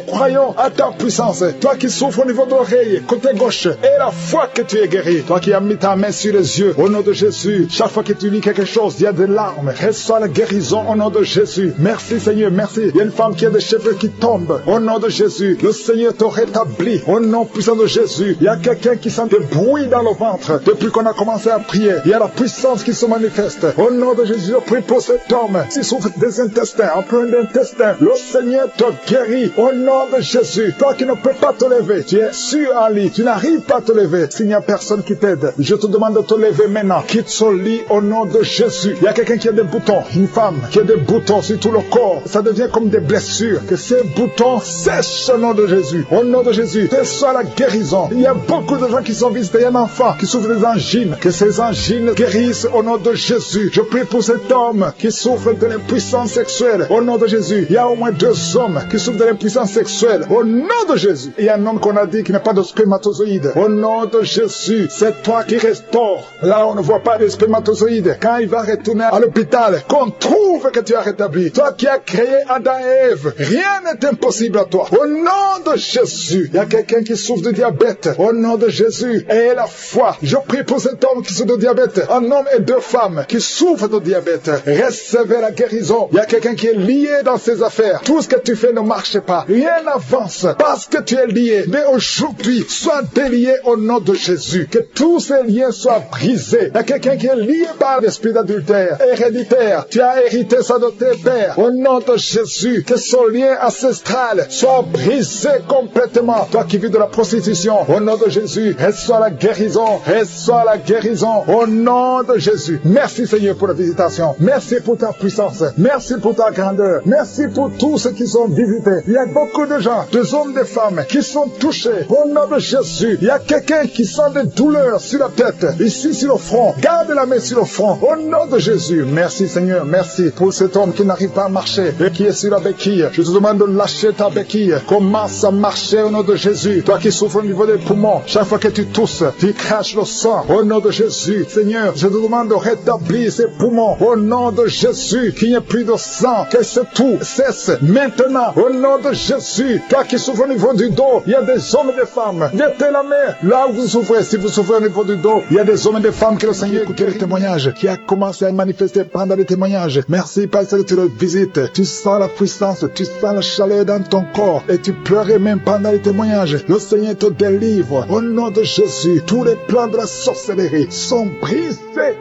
croyons à ta puissance. Toi qui souffres au niveau de l'oreille, côté gauche, et la foi que tu es guéri. Toi qui as mis ta main sur les yeux, au nom de Jésus, chaque fois que tu lis quelque chose, il y a des larmes. Reçois la guérison au nom de Jésus. Merci, Seigneur, merci. Il y a une femme qui a des cheveux qui tombent. Au nom de Jésus, le Seigneur te rétablit. Au nom puissant de Jésus, il y a quelqu'un qui sent des bruits dans le ventre. Depuis qu'on a commencé à prier, il y a la puissance qui se manifeste. Au nom de Jésus, je prie pour cet homme qui souffre des intestins, un problème d'intestin. Le Seigneur te guérit. Au nom de Jésus, toi qui ne peux pas te lever, tu es sur un lit, tu n'arrives pas à te lever. S'il n'y a personne qui t'aide, je te demande de te lever maintenant. Quitte ce lit au nom de Jésus. Il y a quelqu'un qui a des boutons, une femme qui a des boutons sur tout le corps. Ça devient comme des blessures. Que ces boutons sèchent au nom de Jésus. Au nom de Jésus, que soit la guérison. Il y a beaucoup de gens qui sont visités. Il y a un enfant qui souffre des angines. Que ces angines guérissent au nom de Jésus. Je prie pour cet homme qui souffre de l'impuissance sexuelle. Au nom de Jésus. Il y a au moins 2 hommes qui souffrent de l'impuissance sexuelle. Au nom de Jésus. Il y a un homme qu'on a dit qui n'a pas de spermatozoïdes. Au nom de Jésus, c'est toi qui restaure. Là, on ne voit pas de spermatozoïdes. Quand il va retourner à l'hôpital, qu'on trouve que tu as rétabli. Toi qui as créé Adam et Ève, rien n'est impossible à toi. Au nom de Jésus, il y a quelqu'un qui souffre de diabète. Au nom de Jésus, et la foi. Je prie pour cet homme qui souffre de diabète. Un homme et 2 femmes qui souffrent de diabète. Recevez la guérison. Il y a quelqu'un qui est lié dans ses affaires. Tout ce que tu fais ne marche pas. Rien n'avance parce que tu es lié. Mais aujourd'hui, sois délié au nom de Jésus. Que tous ces liens soient brisés. Il y a quelqu'un qui est lié par l'esprit d'adultère, héréditaire. Tu as hérité ça de tes pères. Au nom de Jésus, que ce lien ancestral soit brisé complètement. Toi qui vis de la prostitution, au nom de Jésus, reçois la guérison. Reçois la guérison. Au nom de Jésus. Merci Seigneur pour la visitation. Merci pour ta puissance. Merci pour ta grandeur. Merci pour tous ceux qui sont visités. Il y a beaucoup de gens, des hommes, des femmes, qui sont touchés. Au nom de Jésus, il y a quelqu'un qui sent des douleurs sur la tête, ici sur le front. Garde la main sur le front. Au nom de Jésus. Merci Seigneur. Merci pour cet homme qui n'arrive pas à marcher et qui est sur la béquille. Je te demande de lâcher ta béquille. Commence à marcher au nom de Jésus. Toi qui souffres au niveau des poumons, chaque fois que tu tousses, tu craches le sang. Au nom de Jésus. Seigneur, je te demande de rétablir ces poumons. Au nom de Jésus, qu'il n'y ait plus de sang. Que ce tout cesse maintenant. Au nom de Jésus. Toi qui souffres au niveau du dos, il y a des hommes et des femmes. Mettez la main là où vous souffrez. Si vous souffrez au niveau du dos, il y a des hommes et des femmes que le Seigneur écoute les témoignages, qui a commencé à manifester pendant les témoignages. Merci parce que tu le visites. Tu sens la puissance, tu sens la chaleur dans ton corps et tu pleurais même pendant les témoignages. Le Seigneur te délivre. Au nom de Jésus, tous les plans de la sorcellerie sont brisés.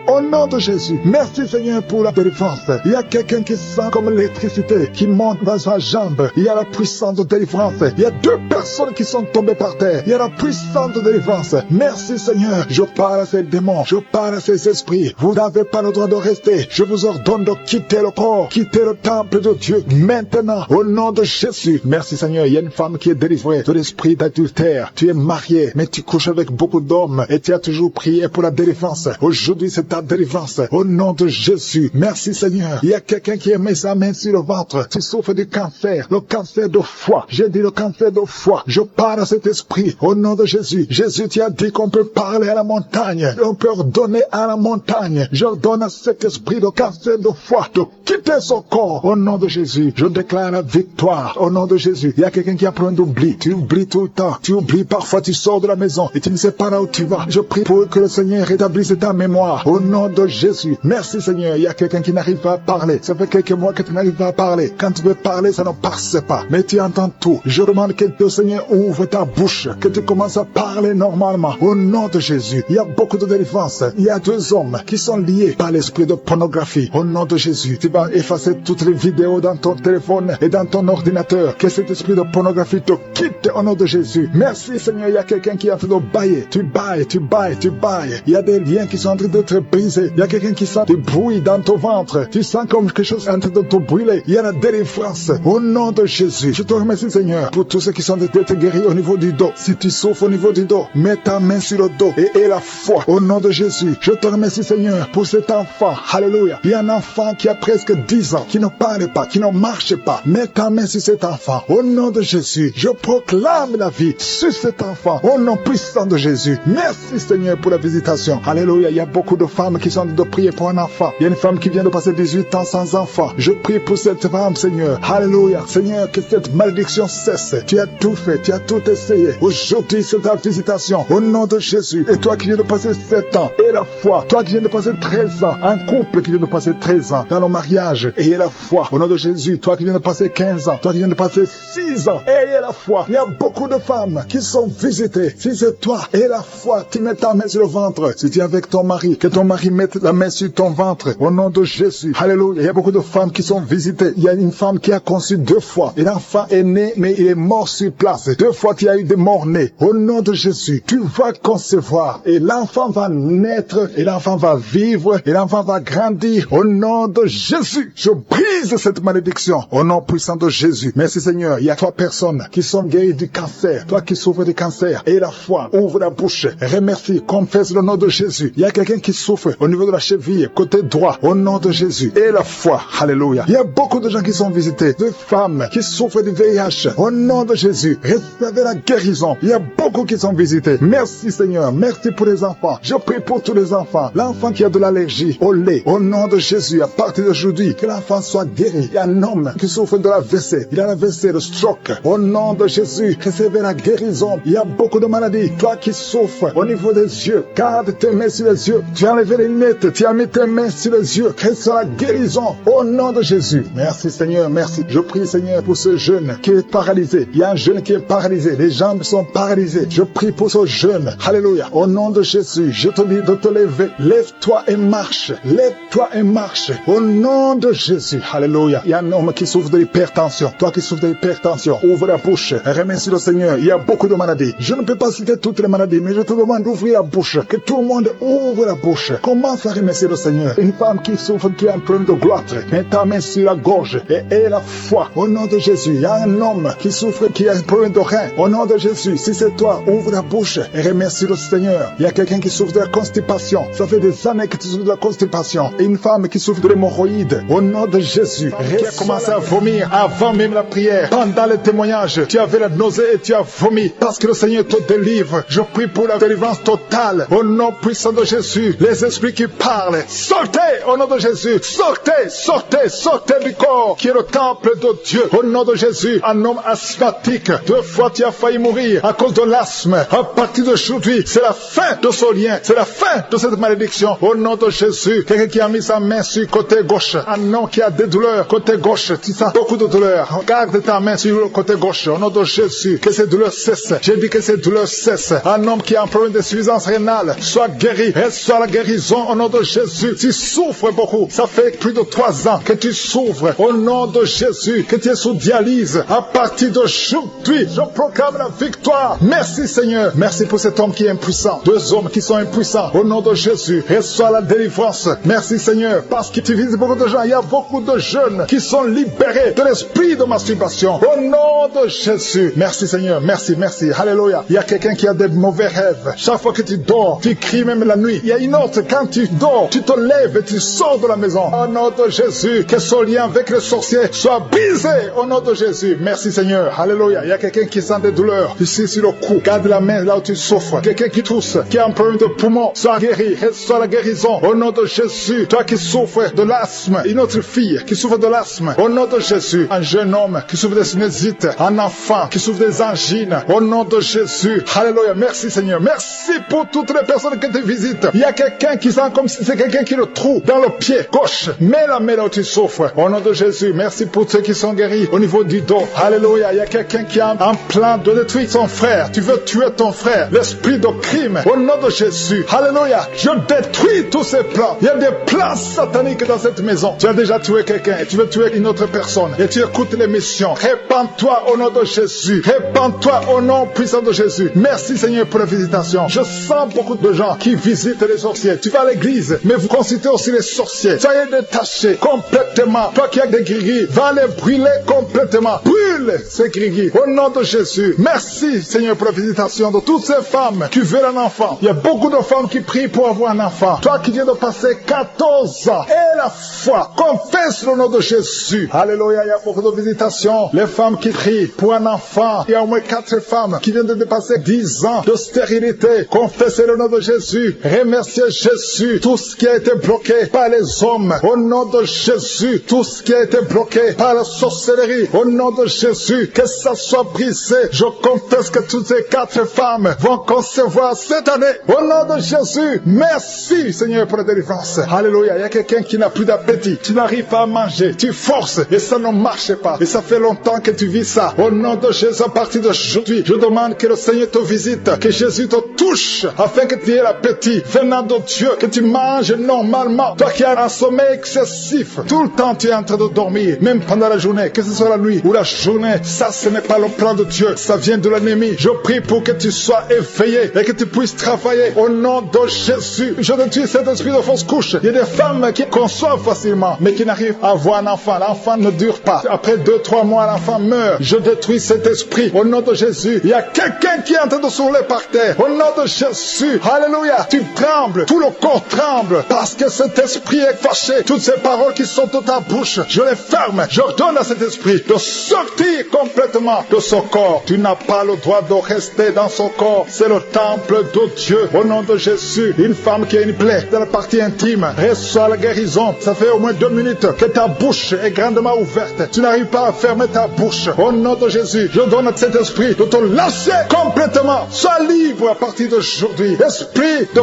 Au nom de Jésus. Merci Seigneur pour la délivrance. Il y a quelqu'un qui sent comme l'électricité qui monte dans sa jambe. Il y a la puissance de délivrance. Il y a 2 personnes qui sont tombées par terre. Il y a la puissance de délivrance. Merci Seigneur. Je parle à ces démons. Je parle à ces esprits. Vous n'avez pas le droit de rester. Je vous ordonne de quitter le corps. Quitter le temple de Dieu. Maintenant. Au nom de Jésus. Merci Seigneur. Il y a une femme qui est délivrée de l'esprit d'adultère. Tu es marié, mais tu couches avec beaucoup d'hommes et tu as toujours prié pour la délivrance. Aujourd'hui, c'est ta délivrance. Au nom de Jésus. Merci Seigneur. Il y a quelqu'un qui a mis sa main sur le ventre. Tu souffres du cancer. Le cancer de foie. J'ai dit le cancer de foie. Je parle à cet esprit. Au nom de Jésus. Jésus, tu as dit qu'on peut parler à la montagne. On peut ordonner à la montagne. J'ordonne à cet esprit de cancer de foie de quitter son corps. Au nom de Jésus. Je déclare la victoire. Au nom de Jésus. Il y a quelqu'un qui a pris un oubli. Tu oublies tout le temps. Tu oublies parfois. Tu sors de la maison et tu ne sais pas là où tu vas. Je prie pour que le Seigneur rétablisse ta mémoire. Au nom de Jésus. Merci Seigneur. Il y a quelqu'un qui n'arrive pas à parler. Ça fait quelques mois que tu n'arrives pas à parler. Quand tu veux parler, ça ne passe pas. Mais tu entends tout. Je demande que le Seigneur ouvre ta bouche. Que tu commences à parler normalement. Au nom de Jésus. Il y a beaucoup de délivrance. Il y a 2 hommes qui sont liés par l'esprit de pornographie. Au nom de Jésus. Tu vas effacer toutes les vidéos dans ton téléphone et dans ton ordinateur. Que cet esprit de pornographie te quitte au nom de Jésus. Merci Seigneur. Il y a quelqu'un qui est en train de bailler. Tu bailles, tu bailles, tu bailles. Il y a des liens qui sont en train d'être brisés. Il y a quelqu'un qui sent du bruit dans ton ventre. Tu sens comme quelque chose est en train de te brûler. Il y a la délivrance. Au nom de Jésus. Je te remercie Seigneur pour tous ceux qui sont d'être guéris au niveau du dos. Si tu souffres au niveau du dos, mets ta main sur le dos et aie la foi. Au nom de Jésus. Je te remercie Seigneur pour cet enfant. Alléluia. Il y a un enfant qui a presque 10 ans, qui ne parle pas, qui ne marche pas, mets ta main sur cet enfant. Au nom de Jésus, je proclame la vie sur cet enfant. Au nom puissant de Jésus. Merci Seigneur pour la visitation. Alléluia. Il y a beaucoup de femmes qui sont en train de prier pour un enfant. Il y a une femme qui vient de passer 18 ans sans enfant. Je prie pour cette femme, Seigneur. Alléluia. Seigneur, que cette malédiction cesse. Tu as tout fait, tu as tout essayé. Aujourd'hui, c'est ta visitation. Au nom de Jésus. Et toi qui viens de passer 7 ans, et la foi. Toi qui viens de passer 13 ans. Un couple qui vient de passer 13 ans dans le mariage. Et la foi. Au nom de Jésus. Toi qui viens de passer 15 ans. Toi qui viens de passer 6 ans. Et la foi. Il y a beaucoup de femmes qui sont visitées. Si c'est toi, et la foi, tu mets ta main sur le ventre. Si tu es avec ton mari, que ton mari mette la main sur ton ventre. Au nom de Jésus. Alléluia. Il y a beaucoup de femmes qui sont visitées. Il y a une femme qui a conçu 2 fois. Et l'enfant est né, mais il est mort sur place. 2 fois, tu as eu des morts-nés. Au nom de Jésus, tu vas concevoir. Et l'enfant va naître. Et l'enfant va vivre. Et l'enfant va grandir. Au nom de Jésus, je brise cette malédiction. Au nom puissant de Jésus. Merci Seigneur. Il y a 3 personnes qui sont guéries du cancer. Toi qui souffres du cancer. Et la foi, ouvre la bouche. Remercie, confesse le nom de Jésus. Il y a quelqu'un qui souffre au niveau de la cheville, côté droit. Au nom de Jésus. Et la foi. Alléluia. Il y a beaucoup de gens qui sont visités. De femmes qui souffrent du VIH. Au nom de Jésus. Recevez la guérison. Il y a beaucoup qui sont visités. Merci Seigneur. Merci pour les enfants. Je prie pour tous les enfants. L'enfant qui a de l'allergie au lait. Au nom de Jésus. À partir d'aujourd'hui, que l'enfant soit guéri. Il y a un homme qui souffre de la WC. Il a la WC, le stroke. Au nom de Jésus. Recevez la guérison. Il y a beaucoup de maladies. Toi qui souffres au niveau des yeux, garde tes mains sur les yeux. Tu as enlevé les lunettes. Tu as mis tes mains sur les yeux. Reçois la guérison. Au nom de Jésus. Merci Seigneur. Merci. Je prie Seigneur pour ce jeune qui est paralysé. Il y a un jeune qui est paralysé. Les jambes sont paralysées. Je prie pour ce jeune. Alléluia. Au nom de Jésus, je te dis de te lever. Lève-toi et marche. Lève-toi et marche. Au nom de Jésus. Alléluia. Il y a un homme qui souffre de l'hypertension. Toi qui souffres de l'hypertension, ouvre la bouche. Remercie le Seigneur. Il y a beaucoup de maladies. Je ne peux pas citer toutes les maladies, mais je te demande d'ouvrir la bouche. Que tout le monde ouvre la bouche. Commence à remercier le Seigneur. Une femme qui souffre qui a un problème de gloître. Mets ta main sur la gorge et aie la foi. Au nom de Jésus. Il y a un homme qui souffre qui a un problème de rein. Au nom de Jésus. Si c'est toi, ouvre la bouche et remercie le Seigneur. Il y a quelqu'un qui souffre de la constipation. Ça fait des années que tu souffres de la constipation. Et une femme qui souffre de l'hémorroïde. Au nom de Jésus. Qui a commencé à vomir avant même la prière. Pendant le témoignage, tu avais la nausée et tu as vomi. Parce que le Seigneur te délivre. Je prie pour la délivrance totale. Au nom puissant de Jésus. Les esprits qui parlent. Sortez au nom de Jésus. Sortez, sortez, sortez du corps qui est le temple de Dieu. Au nom de Jésus. Un homme asthmatique. 2 fois tu as failli mourir à cause de l'asthme. À partir d'aujourd'hui, c'est la fin de ce lien. C'est la fin de cette malédiction. Au nom de Jésus. Quelqu'un qui a mis sa main sur le côté gauche. Un homme qui a des douleurs côté gauche. Tu sens beaucoup de douleurs. Garde ta main sur le côté gauche. Au nom de Jésus. Que ces douleurs cessent. J'ai dit que ces douleurs cessent. Un homme qui a un problème d'insuffisance rénale. Soit guéri. Reçois la guérison au nom de Jésus. Tu souffres beaucoup. Ça fait plus de 3 ans que tu souffres. Au nom de Jésus. Que tu es sous dialyse. À partir d'aujourd'hui, je proclame la victoire. Merci Seigneur. Merci pour cet homme qui est impuissant. 2 hommes qui sont impuissants. Au nom de Jésus. Reçois la délivrance. Merci Seigneur. Parce que tu visites beaucoup de gens. Il y a beaucoup de jeunes qui sont libérés de l'esprit de masturbation. Au nom de Jésus. Merci Seigneur. Merci, merci. Alléluia. Il y a quelqu'un qui a des mauvais rêves. Chaque fois que tu dors, tu cries même la nuit. Il y a une autre, quand tu dors, tu te lèves et tu sors de la maison. Au nom de Jésus. Que ce lien avec le sorcier soit brisé. Au nom de Jésus. Merci Seigneur. Alléluia. Il y a quelqu'un qui sent des douleurs ici sur le cou. Garde la main là où tu souffres. Quelqu'un qui tousse, qui a un problème de poumon, soit guéri. Reçois la guérison. Au nom de Jésus. Toi qui souffres de l'asthme. Une autre fille qui souffre de l'asthme. Au nom de Jésus. Un jeune homme qui souffre des sinusite. Un enfant qui souffre des angines. Au nom de Jésus. Alléluia. Merci Seigneur. Merci pour toutes les personnes que tu visites. Il y a quelqu'un qui sent comme si c'est quelqu'un qui le trouve dans le pied gauche. Mets la main là où tu souffres. Au nom de Jésus. Merci pour ceux qui sont guéris au niveau du dos. Alléluia. Il y a quelqu'un qui a un plan de détruire son frère. Tu veux tuer ton frère. L'esprit de crime. Au nom de Jésus. Alléluia. Je détruis tous ces plans. Il y a des plans sataniques dans cette maison. Tu as déjà tué quelqu'un et tu veux tuer une autre personne. Et tu écoutes l'émission. Répands-toi répands-toi au nom de Jésus. Répands-toi au nom puissant de Jésus. Merci Seigneur pour la visitation. Je sens beaucoup de gens qui visitent les sorciers. Tu vas à l'église, mais vous consultez aussi les sorciers. Soyez détachés complètement. Toi qui as des gris, va les brûler complètement. Brûle ces gris au nom de Jésus. Merci Seigneur pour la visitation de toutes ces femmes qui veulent un enfant. Il y a beaucoup de femmes qui prient pour avoir un enfant. Toi qui viens de passer 14 ans, et la foi, confesse le nom de Jésus. Alléluia, il y a beaucoup de visitations. Les femmes qui prient pour un enfant. Il y a au moins 4 femmes qui viennent de dépasser 10 ans de stérilité. Confessez le nom de Jésus. Remerciez Jésus. Tout ce qui a été bloqué par les hommes, au nom de Jésus. Tout ce qui a été bloqué par la sorcellerie, au nom de Jésus, que ça soit brisé. Je confesse que toutes ces 4 femmes vont concevoir cette année, au nom de Jésus. Merci Seigneur pour la délivrance. Alléluia, il y a quelqu'un qui n'a plus d'appétit. Tu n'arrives pas à manger, tu forces et ça ne marche pas. Et ça fait longtemps que tu vis ça. Au nom de Jésus, à partir d'aujourd'hui, je demande que le Seigneur te visite, que Jésus te touche, afin que tu aies l'appétit venant de Dieu, que tu manges normalement. Toi qui as un sommeil excessif, tout le temps tu es en train de dormir, même pendant la journée, que ce soit la nuit ou la journée, ça ce n'est pas le plan de Dieu, ça vient de l'ennemi. Je prie pour que tu sois éveillé et que tu puisses travailler au nom de Jésus. Je détruis cet esprit de fausse couche. Il y a des femmes qui conçoivent facilement, mais qui n'arrivent à avoir un enfant. L'enfant ne dure pas. Après 2-3 mois, l'enfant meurt. Je détruis cet esprit au nom de Jésus. Il y a quelqu'un qui est en train de s'ouler par terre. Au nom de Jésus. Alléluia. Tu trembles. Tout le corps tremble. Parce que cet esprit est fâché. Toutes ces paroles qui sont dans ta bouche, je les ferme. J'ordonne à cet esprit de sortir complètement de son corps. Tu n'as pas le droit de rester dans son corps. C'est le temple de Dieu. Au nom de Jésus. Une femme qui a une plaie dans la partie intime reçoit la guérison. Ça fait au moins 2 minutes que ta bouche est grandement ouverte. Tu n'arrives pas à fermer ta bouche. Au nom de Jésus, je donne à cet esprit de te lâcher complètement. Sois libre à partir d'aujourd'hui. Esprit de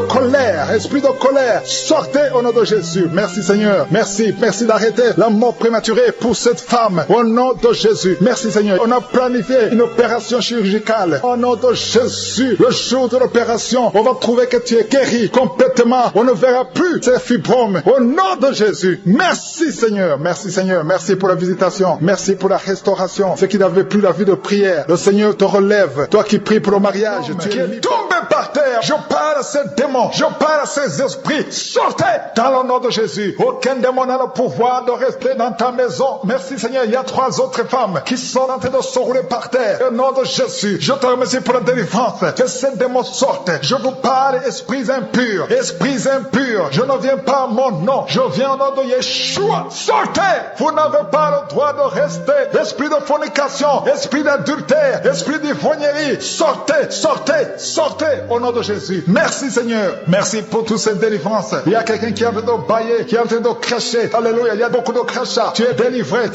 colère, sortez au nom de Jésus. Merci Seigneur. Merci d'arrêter la mort prématurée pour cette femme. Au nom de Jésus. Merci Seigneur. On a planifié une opération chirurgicale. Au nom de Jésus, le jour de l'opération, on va trouver que tu es guéri complètement. On ne verra plus ces fibromes. Au nom de Jésus. Merci Seigneur. Merci pour la visitation. Merci pour la restauration. Ceux qui n'avaient plus la vie de prière, le Seigneur te relève. Toi qui pries pour le mariage, tu es tombé par terre. Je parle à ces démons. Je parle à ces esprits. Sortez dans le nom de Jésus. Aucun démon n'a le pouvoir de rester dans ta maison. Merci Seigneur. Il y a 3 autres femmes qui sont en train de se rouler par terre. Au nom de Jésus, je te remercie pour la délivrance. Que ces démons sortent. Je vous parle, esprits impurs. Je ne viens pas à mon nom. Je viens au nom de Yeshua. Sortez. Vous n'avez pas le droit de rester. Esprit de fornication, esprit d'adultère, esprit d'ivrognerie. Sortez au nom de Jésus. Merci Seigneur. Merci pour toute cette délivrance. Il y a quelqu'un qui est en train de bailler, qui est en train de cracher. Alléluia. Il y a beaucoup de crachats. Tu es délivré.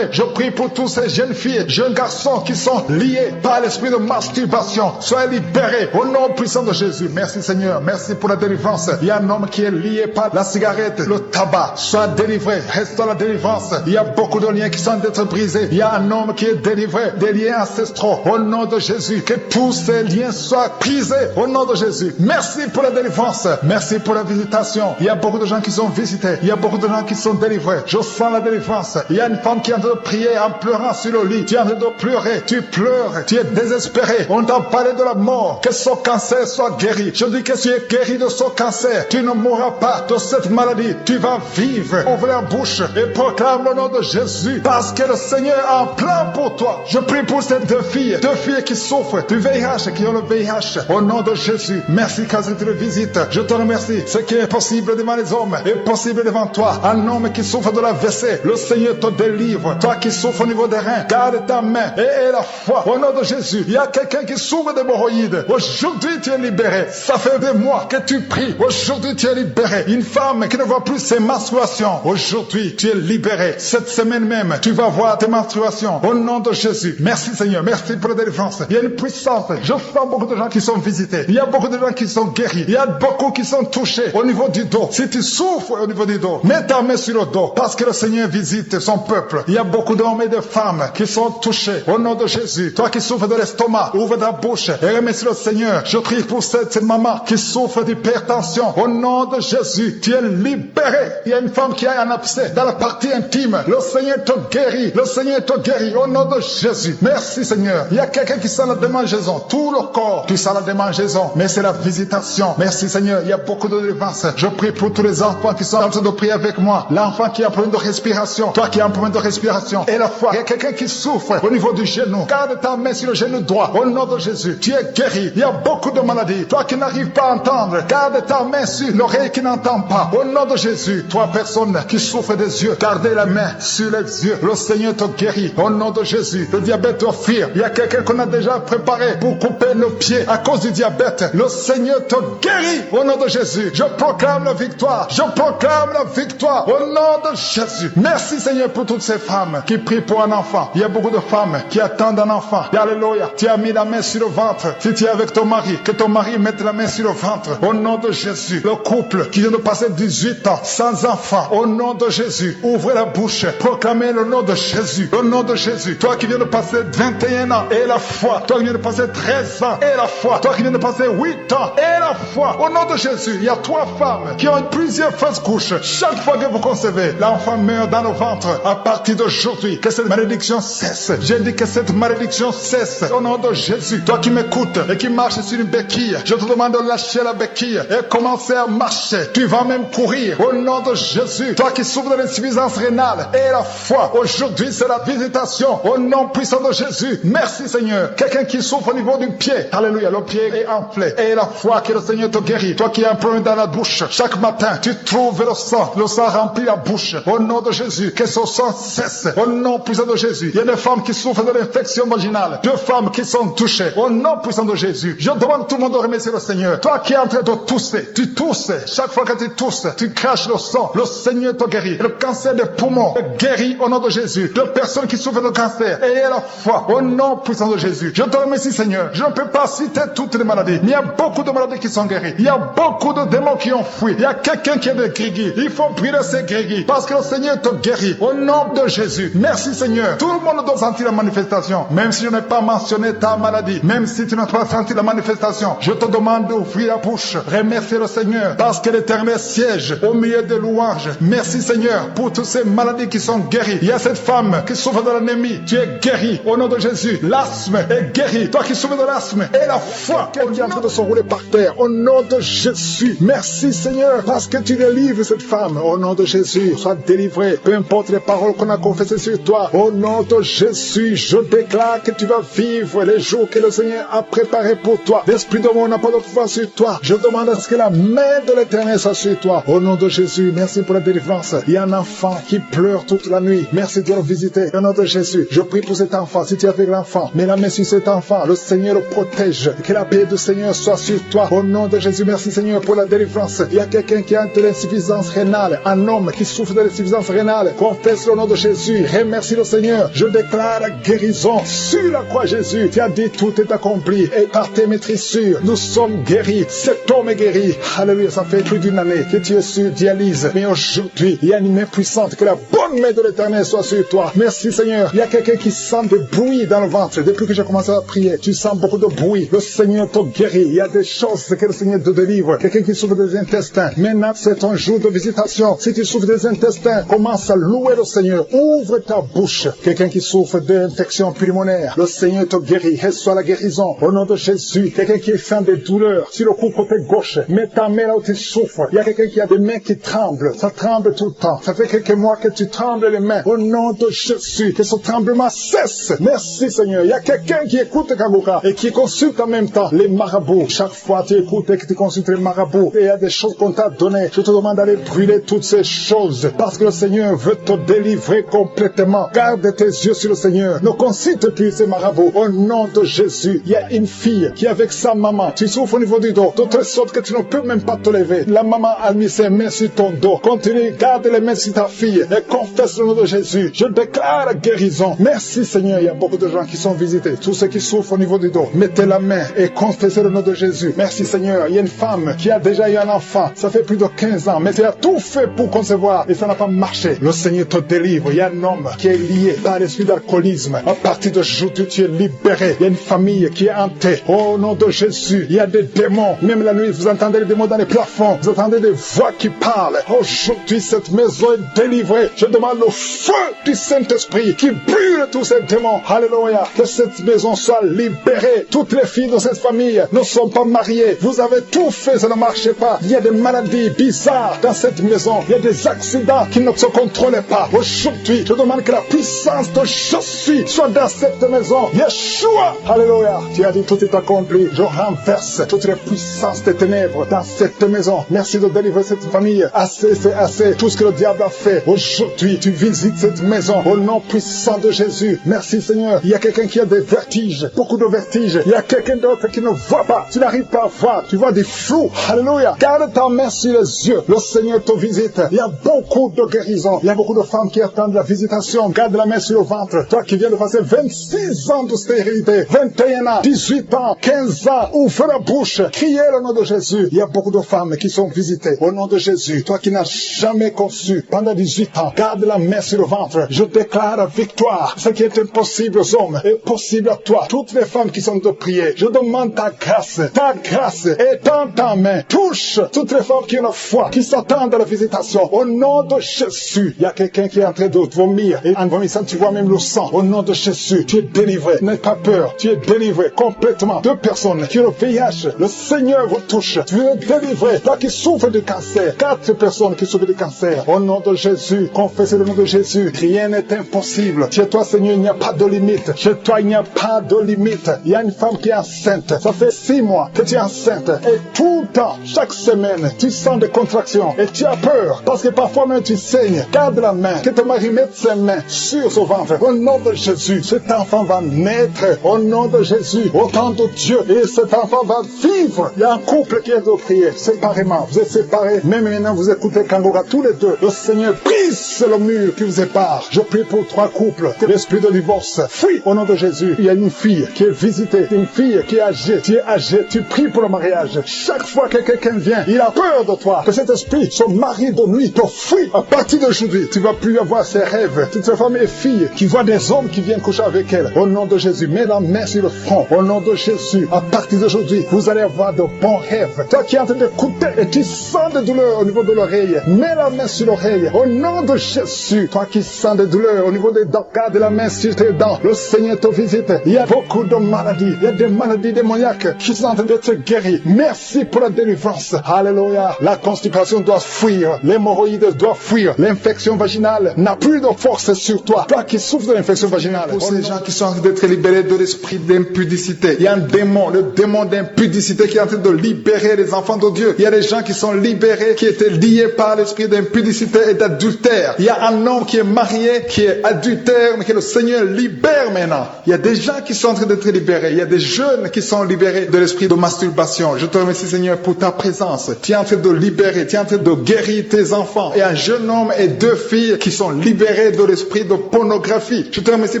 Je prie pour tous ces jeunes filles, jeunes garçons qui sont liés par l'esprit de masturbation. Soyez libérés au nom puissant de Jésus. Merci Seigneur. Merci pour la délivrance. Il y a un homme qui est lié par la cigarette, le tabac. Sois délivré. Reste dans la délivrance. Il y a beaucoup de liens qui sont d'être brisés. Il y a un homme qui est délivré des liens ancestraux. Au nom de Jésus. Que tous ces liens soient brisés. Au nom de Jésus. Merci pour la délivrance. Merci pour la visitation. Il y a beaucoup de gens qui sont visités. Il y a beaucoup de gens qui sont délivrés. Je sens la délivrance. Il y a une femme qui est en train de prier en pleurant sur le lit. Tu es en train de pleurer. Tu pleures. Tu es désespéré. On t'a parlé de la mort. Que son cancer soit guéri. Je dis que tu es guéri de son cancer. Tu ne mourras pas de cette maladie. Tu vas vivre. Ouvre la bouche et proclame le nom de Jésus. Parce que le Seigneur a un plan pour toi. Je prie pour ces 2 filles. 2 filles qui souffrent du VIH, qui ont le VIH. Au nom de Jésus. Merci quand tu le visites. Je te remercie. Ce qui est possible devant les hommes est possible devant toi. Un homme qui souffre de la WC, le Seigneur te délivre. Toi qui souffres au niveau des reins, garde ta main et aie la foi. Au nom de Jésus. Il y a quelqu'un qui souffre d'hémorroïdes. Aujourd'hui tu es libéré. Ça fait des mois que tu pries. Aujourd'hui tu es libéré. Une femme qui ne voit plus ses menstruations. Aujourd'hui tu es libéré. Cette semaine même, tu vas voir tes menstruations. Au nom de Jésus. Merci Seigneur. Merci pour la délivrance. Il y a une puissance. Je sens beaucoup de gens qui sont visités. Il y a beaucoup de gens qui sont guéris. Il y a beaucoup qui sont touchés au niveau du dos. Si tu souffres au niveau du dos, mets ta main sur le dos. Parce que le Seigneur visite son peuple. Il y a beaucoup d'hommes et de femmes qui sont touchés. Au nom de Jésus. Toi qui souffres de l'estomac, ouvre ta bouche et remercie le Seigneur. Je prie pour cette maman qui souffre d'hypertension. Au nom de Jésus, tu es libéré. Il y a une femme qui a un abcès dans la partie intime. Le Seigneur te guérit. Le Seigneur Seigneur te guérit au nom de Jésus. Merci Seigneur. Il y a quelqu'un qui sent la démangeaison. Tout le corps, tu sens la démangeaison. Mais c'est la visitation. Merci Seigneur. Il y a beaucoup de délivrance. Je prie pour tous les enfants qui sont en train de prier avec moi. L'enfant qui a un problème de respiration. Toi qui as un problème de respiration. Et la foi. Il y a quelqu'un qui souffre au niveau du genou. Garde ta main sur le genou droit. Au nom de Jésus. Tu es guéri. Il y a beaucoup de maladies. Toi qui n'arrives pas à entendre. Garde ta main sur l'oreille qui n'entend pas. Au nom de Jésus. Toi personne qui souffre des yeux. Gardez la main sur les yeux. Le Seigneur te guérit. Au nom de Jésus. Le diabète te fuir. Il y a quelqu'un qu'on a déjà préparé pour couper le pied à cause du diabète. Le Seigneur te guérit. Au nom de Jésus. Je proclame la victoire. Je proclame la victoire. Au nom de Jésus. Merci Seigneur pour toutes ces femmes qui prient pour un enfant. Il y a beaucoup de femmes qui attendent un enfant. Alléluia. Tu as mis la main sur le ventre. Si tu es avec ton mari, que ton mari mette la main sur le ventre. Au nom de Jésus. Le couple qui vient de passer 18 ans sans enfant. Au nom de Jésus. Ouvrez la bouche. Proclamez le nom de Jésus. Le nom de Jésus. Toi qui viens de passer 21 ans et la foi. Toi qui viens de passer 13 ans et la foi. Toi qui viens de passer 8 ans et la foi. Au nom de Jésus. Il y a 3 femmes qui ont plusieurs fausses couches. Chaque fois que vous concevez, l'enfant meurt dans le ventre. À partir d'aujourd'hui, que cette malédiction cesse. J'ai dit que cette malédiction cesse. Au nom de Jésus. Toi qui m'écoutes et qui marches sur une béquille, je te demande de lâcher la béquille et commencer à marcher. Tu vas même courir. Au nom de Jésus. Toi qui souffres de l'insuffisance rénale et la foi. Aujourd'hui, c'est la visitation. Au nom puissant de Jésus. Merci Seigneur. Quelqu'un qui souffre au niveau du pied. Alléluia. Le pied est enflé. Et la foi que le Seigneur te guérit. Toi qui as un problème dans la bouche. Chaque matin, tu trouves le sang. Le sang remplit la bouche. Au nom de Jésus. Que ce sang cesse. Au nom puissant de Jésus. Il y a des femmes qui souffrent de l'infection vaginale. 2 femmes qui sont touchées. Au nom puissant de Jésus. Je demande tout le monde de remercier le Seigneur. Toi qui es en train de tousser. Tu tousses. Chaque fois que tu tousses, tu craches le sang. Le Seigneur te guérit. Le cancer des poumons est guéri au nom de Jésus. De personnes qui souffrent de cancer. Ayez la foi. Au nom puissant de Jésus. Je te remercie Seigneur. Je ne peux pas citer toutes les maladies. Mais il y a beaucoup de maladies qui sont guéries. Il y a beaucoup de démons qui ont fui. Il y a quelqu'un qui est de grégui. Il faut prier ces grégui. Parce que le Seigneur te guérit. Au nom de Jésus. Merci Seigneur. Tout le monde doit sentir la manifestation. Même si je n'ai pas mentionné ta maladie. Même si tu n'as pas senti la manifestation. Je te demande d'ouvrir la bouche. Remercier le Seigneur. Parce que l'Éternel siège au milieu des louanges. Merci Seigneur pour toutes ces maladies qui sont guéries. Il y a cette femme qui souffre de l'anémie. Tu es guéri au nom de Jésus. L'asthme est guéri. Toi qui souffres de l'asthme. Et la foi qui est en train de s'enrouler par terre. Au nom de Jésus. Merci Seigneur. Parce que tu délivres cette femme. Au nom de Jésus. Sois délivré. Peu importe les paroles qu'on a confessées sur toi. Au nom de Jésus. Je déclare que tu vas vivre les jours que le Seigneur a préparés pour toi. L'esprit de mort n'a pas de pouvoir sur toi. Je demande à ce que la main de l'Éternel soit sur toi. Au nom de Jésus. Merci pour la délivrance. Il y a un enfant qui pleure toute la nuit. Merci de le visiter. Au nom de Jésus. Je prie pour cet enfant. Si tu es avec l'enfant, mets la main sur cet enfant. Le Seigneur le protège. Que la paix du Seigneur soit sur toi. Au nom de Jésus. Merci Seigneur pour la délivrance. Il y a quelqu'un qui a de l'insuffisance rénale. Un homme qui souffre de l'insuffisance rénale. Confesse le nom de Jésus. Remercie le Seigneur. Je déclare la guérison. Sur la croix Jésus. Tu as dit tout est accompli. Et par tes maîtrissures, nous sommes guéris. Cet homme est guéri. Alléluia. Ça fait plus d'une année que tu es sur dialyse. Mais aujourd'hui, il y a une main puissante. Que la bonne main de l'Éternel soit sur toi. Merci Seigneur. Il y a quelqu'un qui sent des bruits dans le ventre. Depuis que j'ai commencé à prier, tu sens beaucoup de bruit. Le Seigneur te guérit. Il y a des choses que le Seigneur te délivre. Quelqu'un qui souffre des intestins. Maintenant, c'est ton jour de visitation. Si tu souffres des intestins, commence à louer le Seigneur. Ouvre ta bouche. Quelqu'un qui souffre d'infection pulmonaire, le Seigneur te guérit. Reçois la guérison. Au nom de Jésus. Quelqu'un qui sent des douleurs sur le cou côté gauche, mets ta main là où tu souffres. Il y a quelqu'un qui a des mains qui tremblent. Ça tremble tout le temps. Ça fait quelques mois que tu trembles les mains. Au nom de Jésus, que ce tremblement cesse. Merci Seigneur. Il y a quelqu'un qui écoute Kagoka et qui consulte en même temps les marabouts. Chaque fois tu écoutes et que tu consultes les marabouts, et il y a des choses qu'on t'a données. Je te demande d'aller brûler toutes ces choses parce que le Seigneur veut te délivrer complètement. Garde tes yeux sur le Seigneur. Ne consulte plus ces marabouts. Au nom de Jésus, il y a une fille qui est avec sa maman. Tu souffres au niveau du dos, de telle sorte que tu ne peux même pas te lever. La maman a mis ses mains sur ton dos. Continue, garde les mains sur ta fille et confesse le nom de Jésus. Je déclare la guérison. Merci Seigneur. Il y a beaucoup de gens qui sont visités. Tous ceux qui souffrent au niveau du dos, mettez la main et confessez le nom de Jésus. Merci Seigneur. Il y a une femme qui a déjà eu un enfant. Ça fait plus de 15 ans, mais tu as tout fait pour concevoir et ça n'a pas marché. Le Seigneur te délivre. Il y a un homme qui est lié par l'esprit d'alcoolisme. À partir d'aujourd'hui, tu es libéré. Il y a une famille qui est hantée. Au nom de Jésus, il y a des démons. Même la nuit, vous entendez les démons dans les plafonds. Vous entendez des voix qui parlent. Aujourd'hui, cette maison est délivrée. Je demande le feu du Saint-Esprit Saint-Esprit qui brûle tous ces démons. Alléluia. Que cette maison soit libérée. Toutes les filles de cette famille ne sont pas mariées. Vous avez tout fait, ça ne marchait pas. Il y a des maladies bizarres dans cette maison. Il y a des accidents qui ne se contrôlent pas. Aujourd'hui, je demande que la puissance de je suis soit dans cette maison. Yeshua. Alléluia. Tu as dit tout est accompli. Je renverse toutes les puissances des ténèbres dans cette maison. Merci de délivrer cette famille. Assez, c'est assez. Tout ce que le diable a fait. Aujourd'hui, tu visites cette maison au nom puissant de Jésus. Merci Seigneur. Il y a quelqu'un qui a des vertiges. Beaucoup de vertiges. Il y a quelqu'un d'autre qui ne voit pas. Tu n'arrives pas à voir. Tu vois des flous. Alléluia. Garde ta main sur les yeux. Le Seigneur te visite. Il y a beaucoup de guérisons. Il y a beaucoup de femmes qui attendent la visitation. Garde la main sur le ventre. Toi qui viens de passer 26 ans de stérilité, 21 ans, 18 ans, 15 ans, ouvre la bouche. Criez le nom de Jésus. Il y a beaucoup de femmes qui sont visitées au nom de Jésus. Toi qui n'as jamais conçu pendant 18 ans, garde la main sur le ventre. Je déclare la victoire. Ce qui est impossible aux hommes est possible à toi. Toutes les femmes qui sont de prier, je demande ta grâce. Ta grâce est dans ta main. Touche toutes les femmes qui ont la foi, qui s'attendent à la visitation. Au nom de Jésus, il y a quelqu'un qui est en train de vomir. Et en vomissant, tu vois même le sang. Au nom de Jésus, tu es délivré. N'aie pas peur. Tu es délivré complètement. 2 personnes qui ont le VIH, le Seigneur vous touche. Tu es délivré. Toi qui souffres de cancer. 4 personnes qui souffrent de cancer. Au nom de Jésus, confessez le nom de Jésus. Rien n'est impossible. Chez toi, Seigneur, il n'y a pas de limite. Chez toi, il n'y a pas de limite. Il y a une femme qui est enceinte. Ça fait 6 mois que tu es enceinte. Et tout le temps, chaque semaine, tu sens des contractions. Et tu as peur. Parce que parfois même tu saignes. Garde la main. Que ton mari mette ses mains sur son ventre. Au nom de Jésus, cet enfant va naître. Au nom de Jésus, au temps de Dieu. Et cet enfant va vivre. Il y a un couple qui est de prier séparément. Vous êtes séparés. Même maintenant, vous écoutez Kangora tous les deux. Le Seigneur brise le mur qui vous sépare. Je prie pour 3 couples. Que l'esprit de divorce fuit au nom de Jésus. Il y a une fille qui est visitée. Une fille qui est âgée. Tu es âgé. Tu pries pour le mariage. Chaque fois que quelqu'un vient, il a peur de toi. Que cet esprit, son mari de nuit, te fuit. À partir d'aujourd'hui, tu vas plus avoir ces rêves. Toutes ces femmes et filles qui voient des hommes qui viennent coucher avec elles. Au nom de Jésus, mets la main sur le front. Au nom de Jésus, à partir d'aujourd'hui, vous allez avoir de bons rêves. Toi qui es en train d'écouter et tu sens des douleurs au niveau de l'oreille, mets la main sur l'oreille. Au nom de Jésus, toi qui sens des douleurs au niveau des dents, garde la main sur tes dents. Le Seigneur te visite. Il y a beaucoup de maladies. Il y a des maladies démoniaques qui sont en train d'être guéries. Merci pour la délivrance. Alléluia. La constipation doit fuir. L'hémorroïde doit fuir. L'infection vaginale n'a plus de force sur toi. Toi qui souffres de l'infection vaginale. Pour ces gens qui sont en train d'être libérés de l'esprit d'impudicité. Il y a un démon, le démon d'impudicité qui est en train de libérer les enfants de Dieu. Il y a des gens qui sont libérés, qui étaient liés par l'esprit d'impudicité et d'adultère. Il y a un homme qui est marié, qui est adultère, mais que le Seigneur libère maintenant. Il y a des gens qui sont en train d'être libérés. Il y a des jeunes qui sont libérés de l'esprit de masturbation. Je te remercie, Seigneur, pour ta présence. Tu es en train de libérer, tu es en train de guérir tes enfants. Et un jeune homme et 2 filles qui sont libérés de l'esprit de pornographie. Je te remercie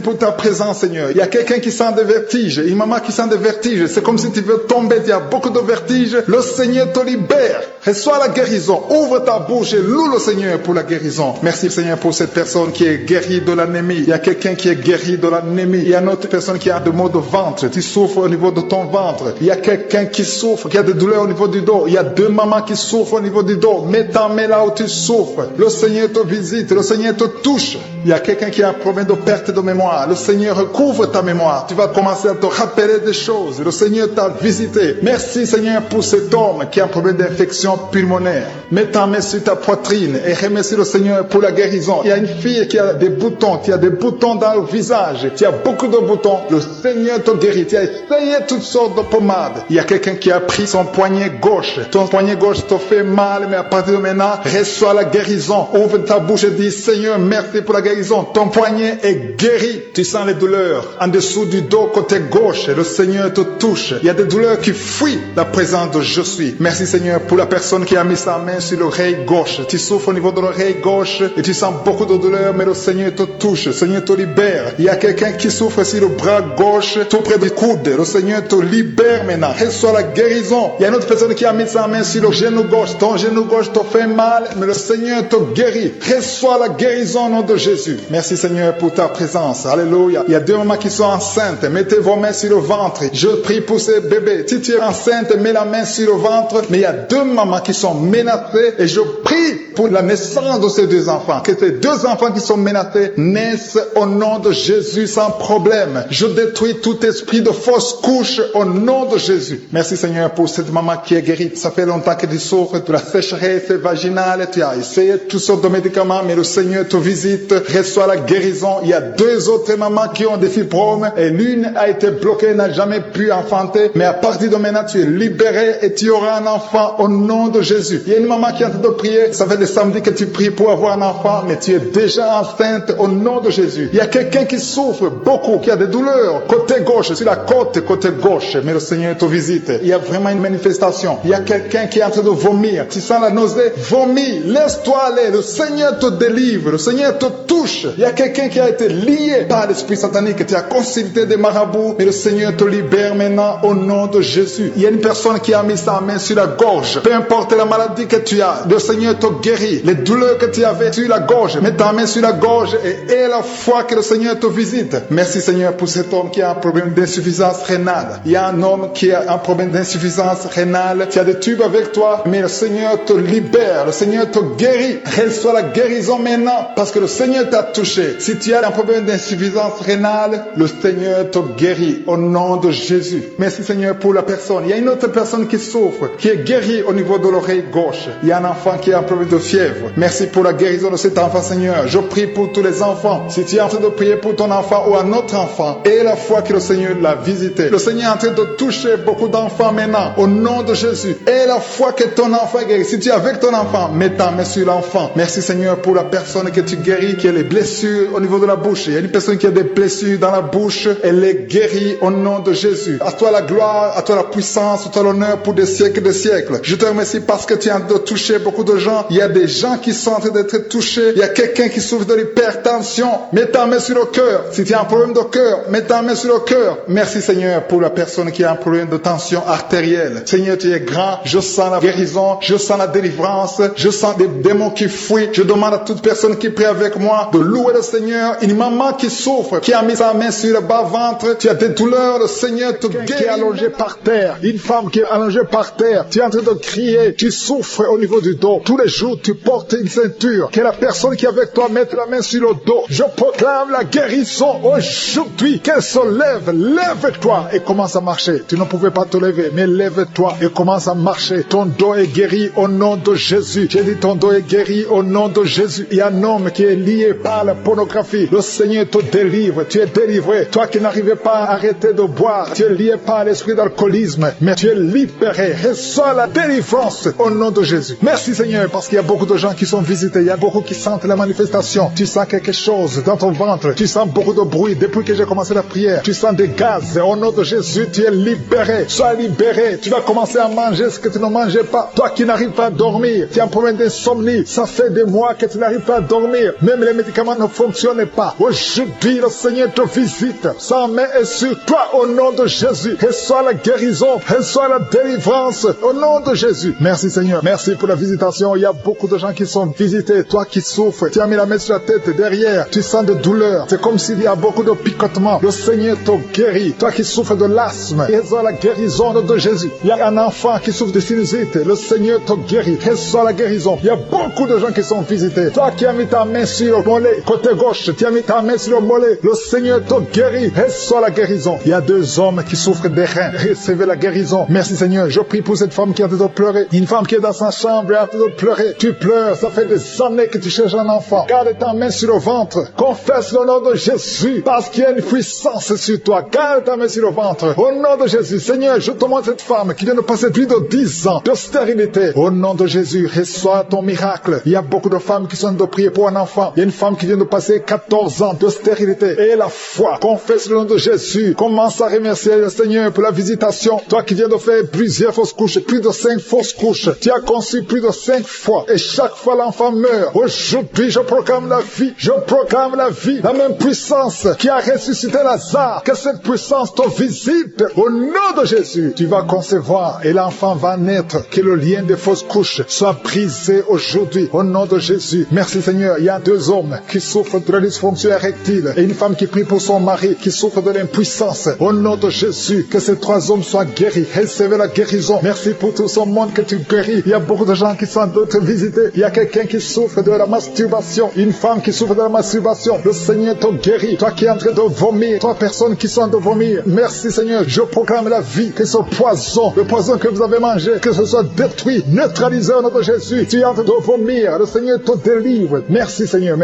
pour ta présence, Seigneur. Il y a quelqu'un qui sent des vertiges, une maman qui sent des vertiges. C'est comme si tu veux tomber, il y a beaucoup de vertiges. Le Seigneur te libère. Reçois la guérison. Ouvre ta bouche et loue le Seigneur pour la guérison. Merci, Seigneur, pour cette personne qui est guérie de l'anémie. Il y a quelqu'un qui est guéri de l'anémie. Il y a une autre personne qui a des maux de ventre. Tu souffres au niveau de ton ventre. Il y a quelqu'un qui souffre, qui a des douleurs au niveau du dos. Il y a 2 mamans qui souffrent au niveau du dos. Mets ta main là où tu souffres. Le Seigneur te visite. Le Seigneur te touche. Il y a quelqu'un qui a un problème de perte de mémoire. Le Seigneur recouvre ta mémoire. Tu vas commencer à te rappeler des choses. Le Seigneur t'a visité. Merci, Seigneur, pour cet homme qui a un problème d'infection pulmonaire. Mets ta main sur ta poitrine et remercie le Seigneur pour la guérison. Il y a une fille qui a des boutons. Tu as des boutons dans le visage. Tu as beaucoup de boutons. Le Seigneur te guérit. Tu as essayé toutes sortes de pommades. Il y a quelqu'un qui a pris son poignet gauche. Ton poignet gauche te fait mal, mais à partir de maintenant, reçois la guérison. Ouvre ta bouche et dis, Seigneur, merci pour la guérison. Ton poignet est guéri. Tu sens les douleurs en dessous du dos côté gauche. Le Seigneur te touche. Il y a des douleurs qui fuient la présence de je suis. Merci, Seigneur, pour la personne qui a mis sa main sur l'oreille gauche. Tu souffres au niveau de l'oreille gauche et tu sens beaucoup de douleurs, mais le Seigneur te touche. Le Seigneur te libère. Il y a quelqu'un qui souffre sur le bras gauche, tout près du coude. Le Seigneur te libère maintenant. Reçois la guérison. Il y a une autre personne qui a mis sa main sur le genou gauche. Ton genou gauche te fait mal, mais le Seigneur te guérit. Reçois la guérison au nom de Jésus. Merci, Seigneur, pour ta présence. Alléluia. Il y a 2 mamans qui sont enceintes. Mettez vos mains sur le ventre. Je prie pour ces bébés. Si tu es enceinte, mets la main sur le ventre. Mais il y a 2 mamans qui sont menacées et je prie pour la naissance de ces deux enfants. Que ces deux enfants qui sont menacés naissent au nom de Jésus sans problème. Je détruis tout esprit de fausse couche au nom de Jésus. Merci Seigneur pour cette maman qui est guérie. Ça fait longtemps que tu souffres de la sécheresse vaginale. Tu as essayé toutes sortes de médicaments, mais le Seigneur te visite, reçoit la guérison. Il y a deux autres mamans qui ont des fibromes et l'une a été bloquée, n'a jamais pu enfanter. Mais à partir de maintenant, tu es libéré et tu auras un enfant au nom de Jésus. Il y a une maman qui est en train de prier. Ça fait des samedis que tu pries pour avoir un enfant, mais tu es déjà enceinte au nom de Jésus. Il y a quelqu'un qui souffre beaucoup, qui a des douleurs côté gauche, sur la côte côté gauche, mais le Seigneur te visite. Il y a vraiment une manifestation. Il y a quelqu'un qui est en train de vomir. Tu sens la nausée? Vomis, laisse-toi aller. Le Seigneur te délivre, le Seigneur te touche. Il y a quelqu'un qui a été lié par l'esprit satanique. Tu as consulté des marabouts, mais le Seigneur te libère maintenant au nom de Jésus. Il y a une personne qui a mis sa main sur la gorge. Peu importe la maladie que tu as, le Seigneur te guérit. Les douleurs que tu avais sur la gorge, mets ta main sur la gorge et aie la foi que le Seigneur te visite. Merci Seigneur pour cet homme qui a un problème d'insuffisance rénale. Il y a un homme qui a un problème d'insuffisance rénale. Tu as des tubes avec toi, mais le Seigneur te libère. Le Seigneur te guérit. Reçois la guérison maintenant parce que le Seigneur t'a touché. Si tu as un problème d'insuffisance rénale, le Seigneur te guérit au nom de Jésus. Merci Seigneur pour la personne. Il y a une autre personne qui souffre, qui est guérie au niveau de l'oreille gauche. Il y a un enfant qui a un problème de fièvre. Merci pour la guérison de cet enfant Seigneur. Je prie pour tous les enfants. Si tu es en train de prier pour ton enfant ou un autre enfant, et la foi que le Seigneur l'a visité. Le Seigneur est en train de toucher beaucoup d'enfants maintenant au nom de Jésus. Et la foi que ton enfant est guéri. Si tu es avec ton enfant, mets ta main sur l'enfant. Merci Seigneur pour la personne que tu guéris, qui a les blessures au niveau de la bouche. Il y a une personne qui a des blessures dans la bouche. Elle est guérie au nom de Jésus. À toi la gloire, à toi la puissance, à toi l'honneur pour des siècles et des siècles. Je te remercie parce que tu es en train de toucher beaucoup de gens. Il y a des gens qui sont en train d'être touchés. Il y a quelqu'un qui souffre de l'hypertension. Mets ta main sur le cœur. Si tu as un problème de cœur, mets ta main sur le cœur. Merci Seigneur pour la personne qui a un problème de tension artérielle. Seigneur, tu es grand. Je sens la guérison. Je sens la délivrance. Je sens des démons qui fuient. Je demande à toute personne qui prie avec moi de louer le Seigneur. Une maman qui souffre, qui a mis sa main sur le bas-ventre. Tu as des douleurs. Le Seigneur te guérit. Qui est allongée par terre. Une femme qui est allongée par terre. Tu es en train de crier. Tu souffres au niveau du dos. Tous les jours, tu portes une ceinture. Que la personne qui est avec toi mette la main sur le dos. Je proclame la guérison aujourd'hui. Qu'elle se lève. Lève-toi et commence à marcher. Tu ne pouvais pas te lever, mais lève-toi et commence à marcher. Ton dos est guéri au nom de Jésus. J'ai dit ton dos est guéri au nom de Jésus. Il y a un homme qui est lié par la pornographie. Le Seigneur te délivre. Tu es délivré. Toi qui n'arrivais pas à arrêter de boire, tu es lié par l'esprit d'alcoolisme, mais tu es libéré. Reçois la délivrance au nom de Jésus. Merci Seigneur, parce qu'il y a beaucoup de gens qui sont visités. Il y a beaucoup qui sentent la manifestation. Tu sens quelque chose dans ton ventre. Tu sens beaucoup de bruit depuis que j'ai commencé la prière. Tu sens des gaz. Au nom de Jésus, tu es libéré. Sois libéré. Tu vas commencer à manger ce que tu ne mangeais pas. Toi qui n'arrives pas à dormir, tu as un problème d'insomnie. Ça fait des mois que tu n'arrives pas à dormir. Même les médicaments ne fonctionnent pas. Aujourd'hui, le Seigneur te visite. Sa main est sur toi au nom de Jésus. Reçois la guérison. Reçois la délivrance au nom de Jésus. Merci Seigneur. Merci pour la visitation. Il y a beaucoup de gens qui sont visités. Toi qui souffres, tu as mis la main sur la tête derrière. Tu sens de douleur. C'est comme s'il y a beaucoup de picotements. Le Seigneur te guérit. Toi qui souffres de l'asthme, reçois la guérison de Jésus. Il y a un enfant qui souffre de sinusite. Le Seigneur te guérit. Reçois la guérison. Il y a beaucoup de gens qui sont visités. Toi qui as mis ta main sur le mollet, côté gauche, tu as mis ta main sur le mollet. Le Seigneur te guérit. Reçois la guérison. Il y a deux hommes qui souffrent des reins. Recevez la guérison. Merci Seigneur. Je prie pour cette femme qui est en train de pleurer. Une femme qui est dans sa chambre et en train de pleurer. Tu pleures. Ça fait des années que tu cherches un enfant. Garde ta main sur le ventre. Confesse le nom de Jésus. Parce qu'il y a une puissance sur toi. Garde ta main sur le ventre. Au nom de Jésus. Seigneur, je te montre cette femme qui vient de passer plus de 10 ans de stérilité. Au nom de Jésus, reçois ton miracle. Il y a beaucoup de femmes qui sont en train de prier pour un enfant. Il y a une femme qui vient de passer 14 ans de stérilité. Et la foi. Confesse le nom de Jésus. Commence à remercier le Seigneur pour la visitation. Toi qui viens de faire plusieurs fausses couches, plus de 5 fausses couches. Tu as conçu plus de 5 fois. Et chaque fois l'enfant meurt. Aujourd'hui, je proclame la vie. Je proclame la vie. La même puissance qui a ressuscité Lazare. Que cette puissance te visite. Au nom de Jésus, tu vas concevoir et l'enfant va naître. Que le lien des fausses couches soit brisé aujourd'hui. Au nom de Jésus. Merci Seigneur. Il y a 2 hommes qui souffrent de la dysfonction érectile et une femme qui prie pour son mari qui souffre de l'impuissance. Au nom de Jésus, que ces 3 hommes soient guéris. Recevez la guérison. Merci pour tout ce monde que tu guéris. Il y a beaucoup de gens qui sont d'autres visites. visiter. Il y a quelqu'un qui souffre de la masturbation, une femme qui souffre de la masturbation. Le Seigneur te guérit. Toi qui es en train de vomir, toi personne qui sont en train de vomir. Merci Seigneur, je proclame la vie, que ce poison, le poison que vous avez mangé, que ce soit détruit, neutralisé au nom de Jésus. Tu es en train de vomir, le Seigneur te délivre. Merci Seigneur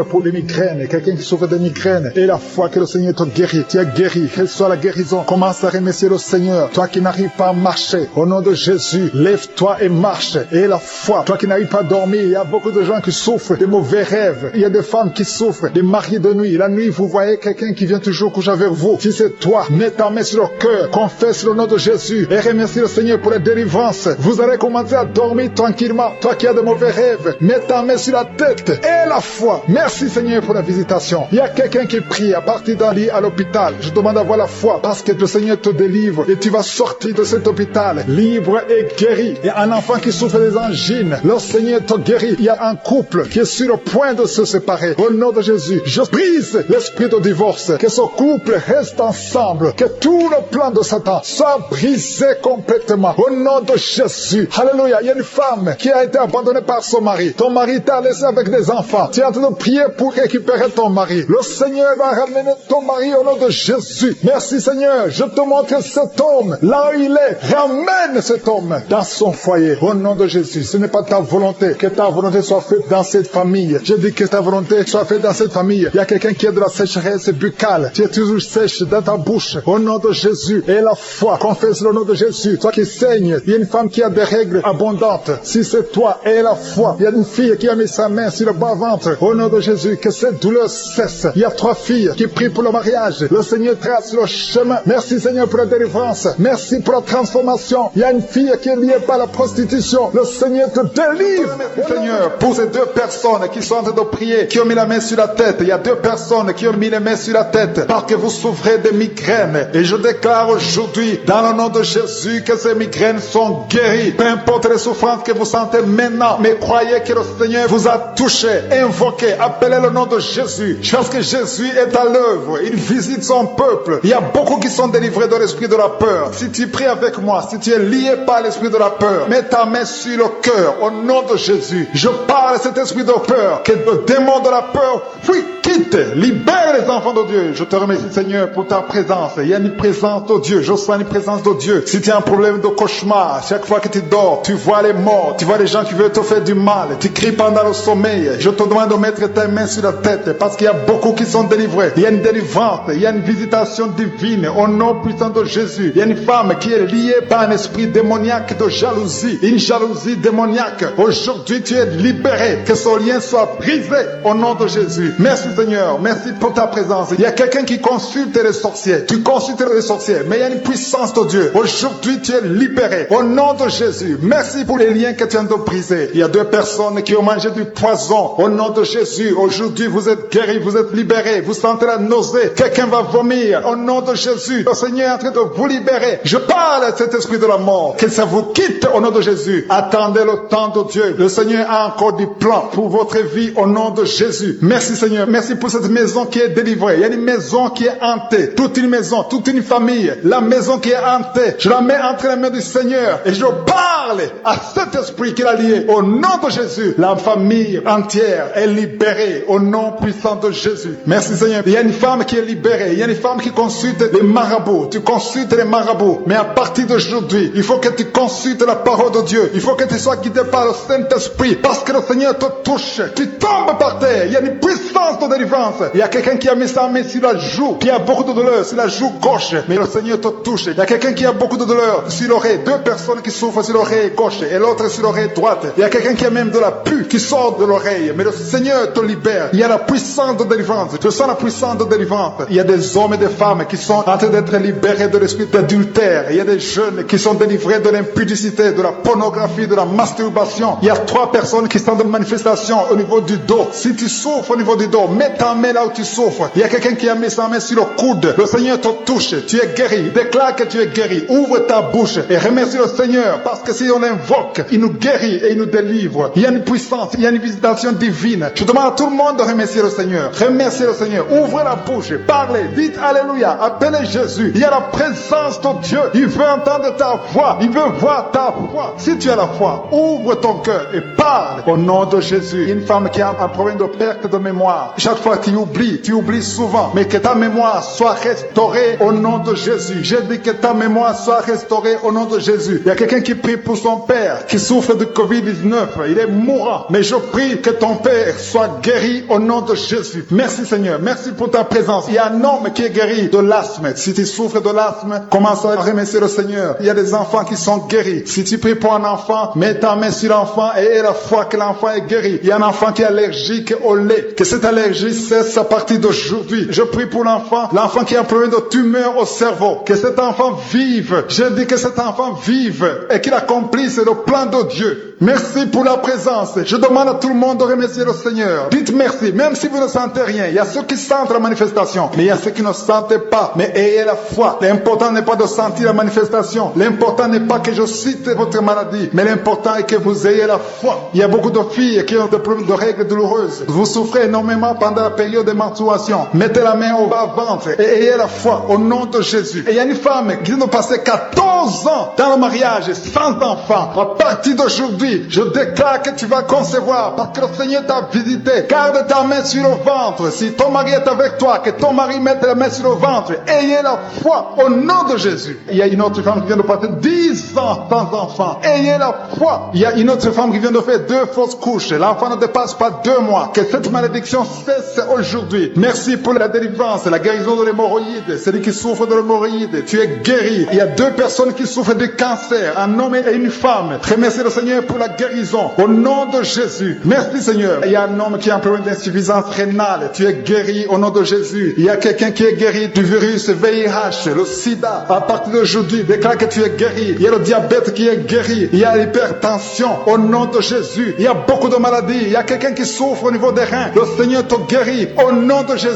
pour les migraines. Quelqu'un qui souffre de migraines. Et la foi que le Seigneur te guérit. Tu es guéri, quelle soit la guérison. Commence à remercier le Seigneur. Toi qui n'arrives pas à marcher, au nom de Jésus, lève-toi et marche. Et la foi, toi qui n'arrives pas à dormir, il y a beaucoup de gens qui souffrent de mauvais rêves. Il y a des femmes qui souffrent, des maris de nuit. La nuit, vous voyez quelqu'un qui vient toujours coucher avec vous. Si c'est toi, mets ta main sur le cœur, confesse le nom de Jésus et remercie le Seigneur pour la délivrance. Vous allez commencer à dormir tranquillement. Toi qui as de mauvais rêves, mets ta main sur la tête et la foi. Merci Seigneur pour la visitation. Il y a quelqu'un qui prie à partir d'un lit à l'hôpital. Je demande d'avoir la foi parce que le Seigneur te délivre et tu vas sortir de cet hôpital libre et guéri. Il y a un enfant qui souffre des angines. Le Seigneur te guérit. Il y a un couple qui est sur le point de se séparer. Au nom de Jésus, je brise l'esprit de divorce. Que ce couple reste ensemble. Que tout le plan de Satan soit brisé complètement. Au nom de Jésus. Alléluia. Il y a une femme qui a été abandonnée par son mari. Ton mari t'a laissé avec des enfants. Tu es en train de prier pour récupérer ton mari. Le Seigneur va ramener ton mari au nom de Jésus. Merci Seigneur. Je te montre cet homme. Là où il est, ramène cet homme dans son foyer. Au nom de Jésus. Ce n'est pas ta volonté. Que ta volonté soit faite dans cette famille. Je dis que ta volonté soit faite dans cette famille. Il y a quelqu'un qui a de la sécheresse buccale. Tu es toujours sèche dans ta bouche. Au nom de Jésus. Et la foi. Confesse le nom de Jésus. Toi qui saignes. Il y a une femme qui a des règles abondantes. Si c'est toi, et la foi. Il y a une fille qui a mis sa main sur le bas-ventre. Au nom de Jésus. Que cette douleur cesse. Il y a 3 filles qui prient pour le mariage. Le Seigneur trace le chemin. Merci Seigneur pour la délivrance. Merci pour la transformation. Il y a une fille qui est liée par la prostitution. Le Seigneur te délivre. Merci Seigneur pour ces 2 personnes qui sont en train de prier, qui ont mis la main sur la tête. Il y a 2 personnes qui ont mis les mains sur la tête parce que vous souffrez de migraines. Et je déclare aujourd'hui, dans le nom de Jésus, que ces migraines sont guéries. Peu importe les souffrances que vous sentez maintenant, mais croyez que le Seigneur vous a touché. Invoquez, appelez le nom de Jésus. Parce que Jésus est à l'œuvre. Il visite son peuple. Il y a beaucoup qui sont délivrés de l'esprit de la peur. Si tu pries avec moi, si tu es lié par l'esprit de la peur, mets ta main sur le cœur au nom de Jésus. Je parle à cet esprit de peur, que le démon de la peur, oui, quitte, libère les enfants de Dieu. Je te remercie Seigneur pour ta présence. Il y a une présence de Dieu. Je sens une présence de Dieu. Si tu as un problème de cauchemar, chaque fois que tu dors, tu vois les morts, tu vois les gens qui veulent te faire du mal, tu cries pendant le sommeil. Je te demande de mettre ta main sur la tête parce qu'il y a beaucoup qui sont délivrés. Il y a une délivrance, il y a une visitation divine au nom puissant de Jésus. Il y a une femme qui est liée par un esprit démoniaque de jalousie, une jalousie démoniaque. Aujourd'hui, tu es libéré. Que ce lien soit brisé au nom de Jésus. Merci Seigneur, merci pour ta présence. Il y a quelqu'un qui consulte les sorciers. Tu consultes les sorciers, mais il y a une puissance de Dieu. Aujourd'hui, tu es libéré au nom de Jésus. Merci pour les liens que tu viens de briser. Il y a 2 personnes qui ont mangé du poison au nom de Jésus. Aujourd'hui, vous êtes guéris, vous êtes libérés. Vous sentez la nausée. Quelqu'un va vomir au nom de Jésus. Le Seigneur est en train de vous libérer. Je parle à cet esprit de la mort. Que ça vous quitte au nom de Jésus. Attendez le temps de Dieu. Le Seigneur a encore du plan pour votre vie au nom de Jésus. Merci Seigneur. Merci pour cette maison qui est délivrée. Il y a une maison qui est hantée. Toute une maison, toute une famille. La maison qui est hantée. Je la mets entre les mains du Seigneur. Et je parle à cet esprit qui l'a lié. Au nom de Jésus. La famille entière est libérée. Au nom puissant de Jésus. Merci Seigneur. Il y a une femme qui est libérée. Il y a une femme qui consulte les marabouts. Tu consultes les marabouts. Mais à partir d'aujourd'hui, il faut que tu consultes la parole de Dieu. Il faut que tu sois guidé par le Saint-Esprit. Parce que le Seigneur te touche. Tu tombes par terre. Il y a une puissance de délivrance. Il y a quelqu'un qui a mis sa main sur la joue, qui a beaucoup de douleur sur la joue gauche. Mais le Seigneur te touche. Il y a quelqu'un qui a beaucoup de douleur sur l'oreille. 2 personnes qui souffrent sur l'oreille gauche et l'autre sur l'oreille droite. Il y a quelqu'un qui a même de la pus qui sort de l'oreille. Mais le Seigneur te libère. Il y a la puissance de délivrance. Je sens la puissance de délivrance. Il y a des hommes et des femmes qui sont en train d'être libérés de l'esprit d'adultère. Il y a des jeunes qui sont délivrés de l'impudicité, de la pornographie, de la masturbation. Il y a 3 personnes qui sont de manifestation au niveau du dos. Si tu souffres au niveau du dos, mets ta main là où tu souffres. Il y a quelqu'un qui a mis sa main sur le coude. Le Seigneur te touche. Tu es guéri. Déclare que tu es guéri. Ouvre ta bouche et remercie le Seigneur parce que si on l'invoque, il nous guérit et il nous délivre. Il y a une puissance, il y a une visitation divine. Je demande à tout le monde de remercier le Seigneur. Remerciez le Seigneur. Ouvrez la bouche. Parlez. Dites Alléluia. Appelez Jésus. Il y a la présence de Dieu. Il veut entendre ta voix. Il veut voir ta foi. Si tu as la foi, ouvre ton cœur et parle au nom de Jésus. Une femme qui a un problème de perte de mémoire. Chaque fois tu oublies souvent, mais que ta mémoire soit restaurée au nom de Jésus. J'ai dit que ta mémoire soit restaurée au nom de Jésus. Il y a quelqu'un qui prie pour son père qui souffre de Covid-19. Il est mourant, mais je prie que ton père soit guéri au nom de Jésus. Merci Seigneur, merci pour ta présence. Il y a un homme qui est guéri de l'asthme. Si tu souffres de l'asthme, commence à remercier le Seigneur. Il y a des enfants qui sont guéris. Si tu pries pour un enfant, mets ta main sur l'enfant et aie la foi que l'enfant est guéri. Il y a un enfant qui est allergique au lait. Que cette allergie cesse à partir d'aujourd'hui. Je prie pour l'enfant qui a un problème de tumeur au cerveau. Que cet enfant vive. Je dis que cet enfant vive et qu'il accomplisse le plan de Dieu. Merci pour la présence. Je demande à tout le monde de remercier le Seigneur. Dites merci, même si vous ne sentez rien. Il y a ceux qui sentent la manifestation, mais il y a ceux qui ne sentent pas. Mais ayez la foi. L'important n'est pas de sentir la manifestation. L'important n'est pas que je cite votre maladie, mais l'important est que vous ayez la foi. Il y a beaucoup de filles qui ont des problèmes de règles douloureuses. Vous souffrez énormément pendant la période de menstruation. Mettez la main au bas-ventre et ayez la foi au nom de Jésus. Et il y a une femme qui vient de passer 14 ans dans le mariage sans enfant. À partir d'aujourd'hui, je déclare que tu vas concevoir parce que le Seigneur t'a visité. Garde ta main sur le ventre. Si ton mari est avec toi, que ton mari mette la main sur le ventre. Ayez la foi au nom de Jésus. Il y a une autre femme qui vient de passer 10 ans sans enfant. Ayez la foi. Il y a une autre femme qui vient de faire 2 fausses couches. L'enfant ne dépasse pas 2 mois. Que cette malédiction cesse aujourd'hui. Merci pour la délivrance, la guérison de l'hémorroïde. Celui qui souffre de l'hémorroïde, tu es guéri. Il y a 2 personnes qui souffrent de cancer, un homme et une femme. Remerciez le Seigneur pour la guérison au nom de Jésus. Merci Seigneur. Il y a un homme qui a un problème d'insuffisance rénale. Tu es guéri au nom de Jésus. Il y a quelqu'un qui est guéri du virus VIH, le sida. À partir d'aujourd'hui, déclare que tu es guéri. Il y a le diabète qui est guéri. Il y a l'hypertension au nom de Jésus. Il y a beaucoup de maladies. Il y a quelqu'un qui souffre au niveau des reins. Le Seigneur te guérit au nom de Jésus.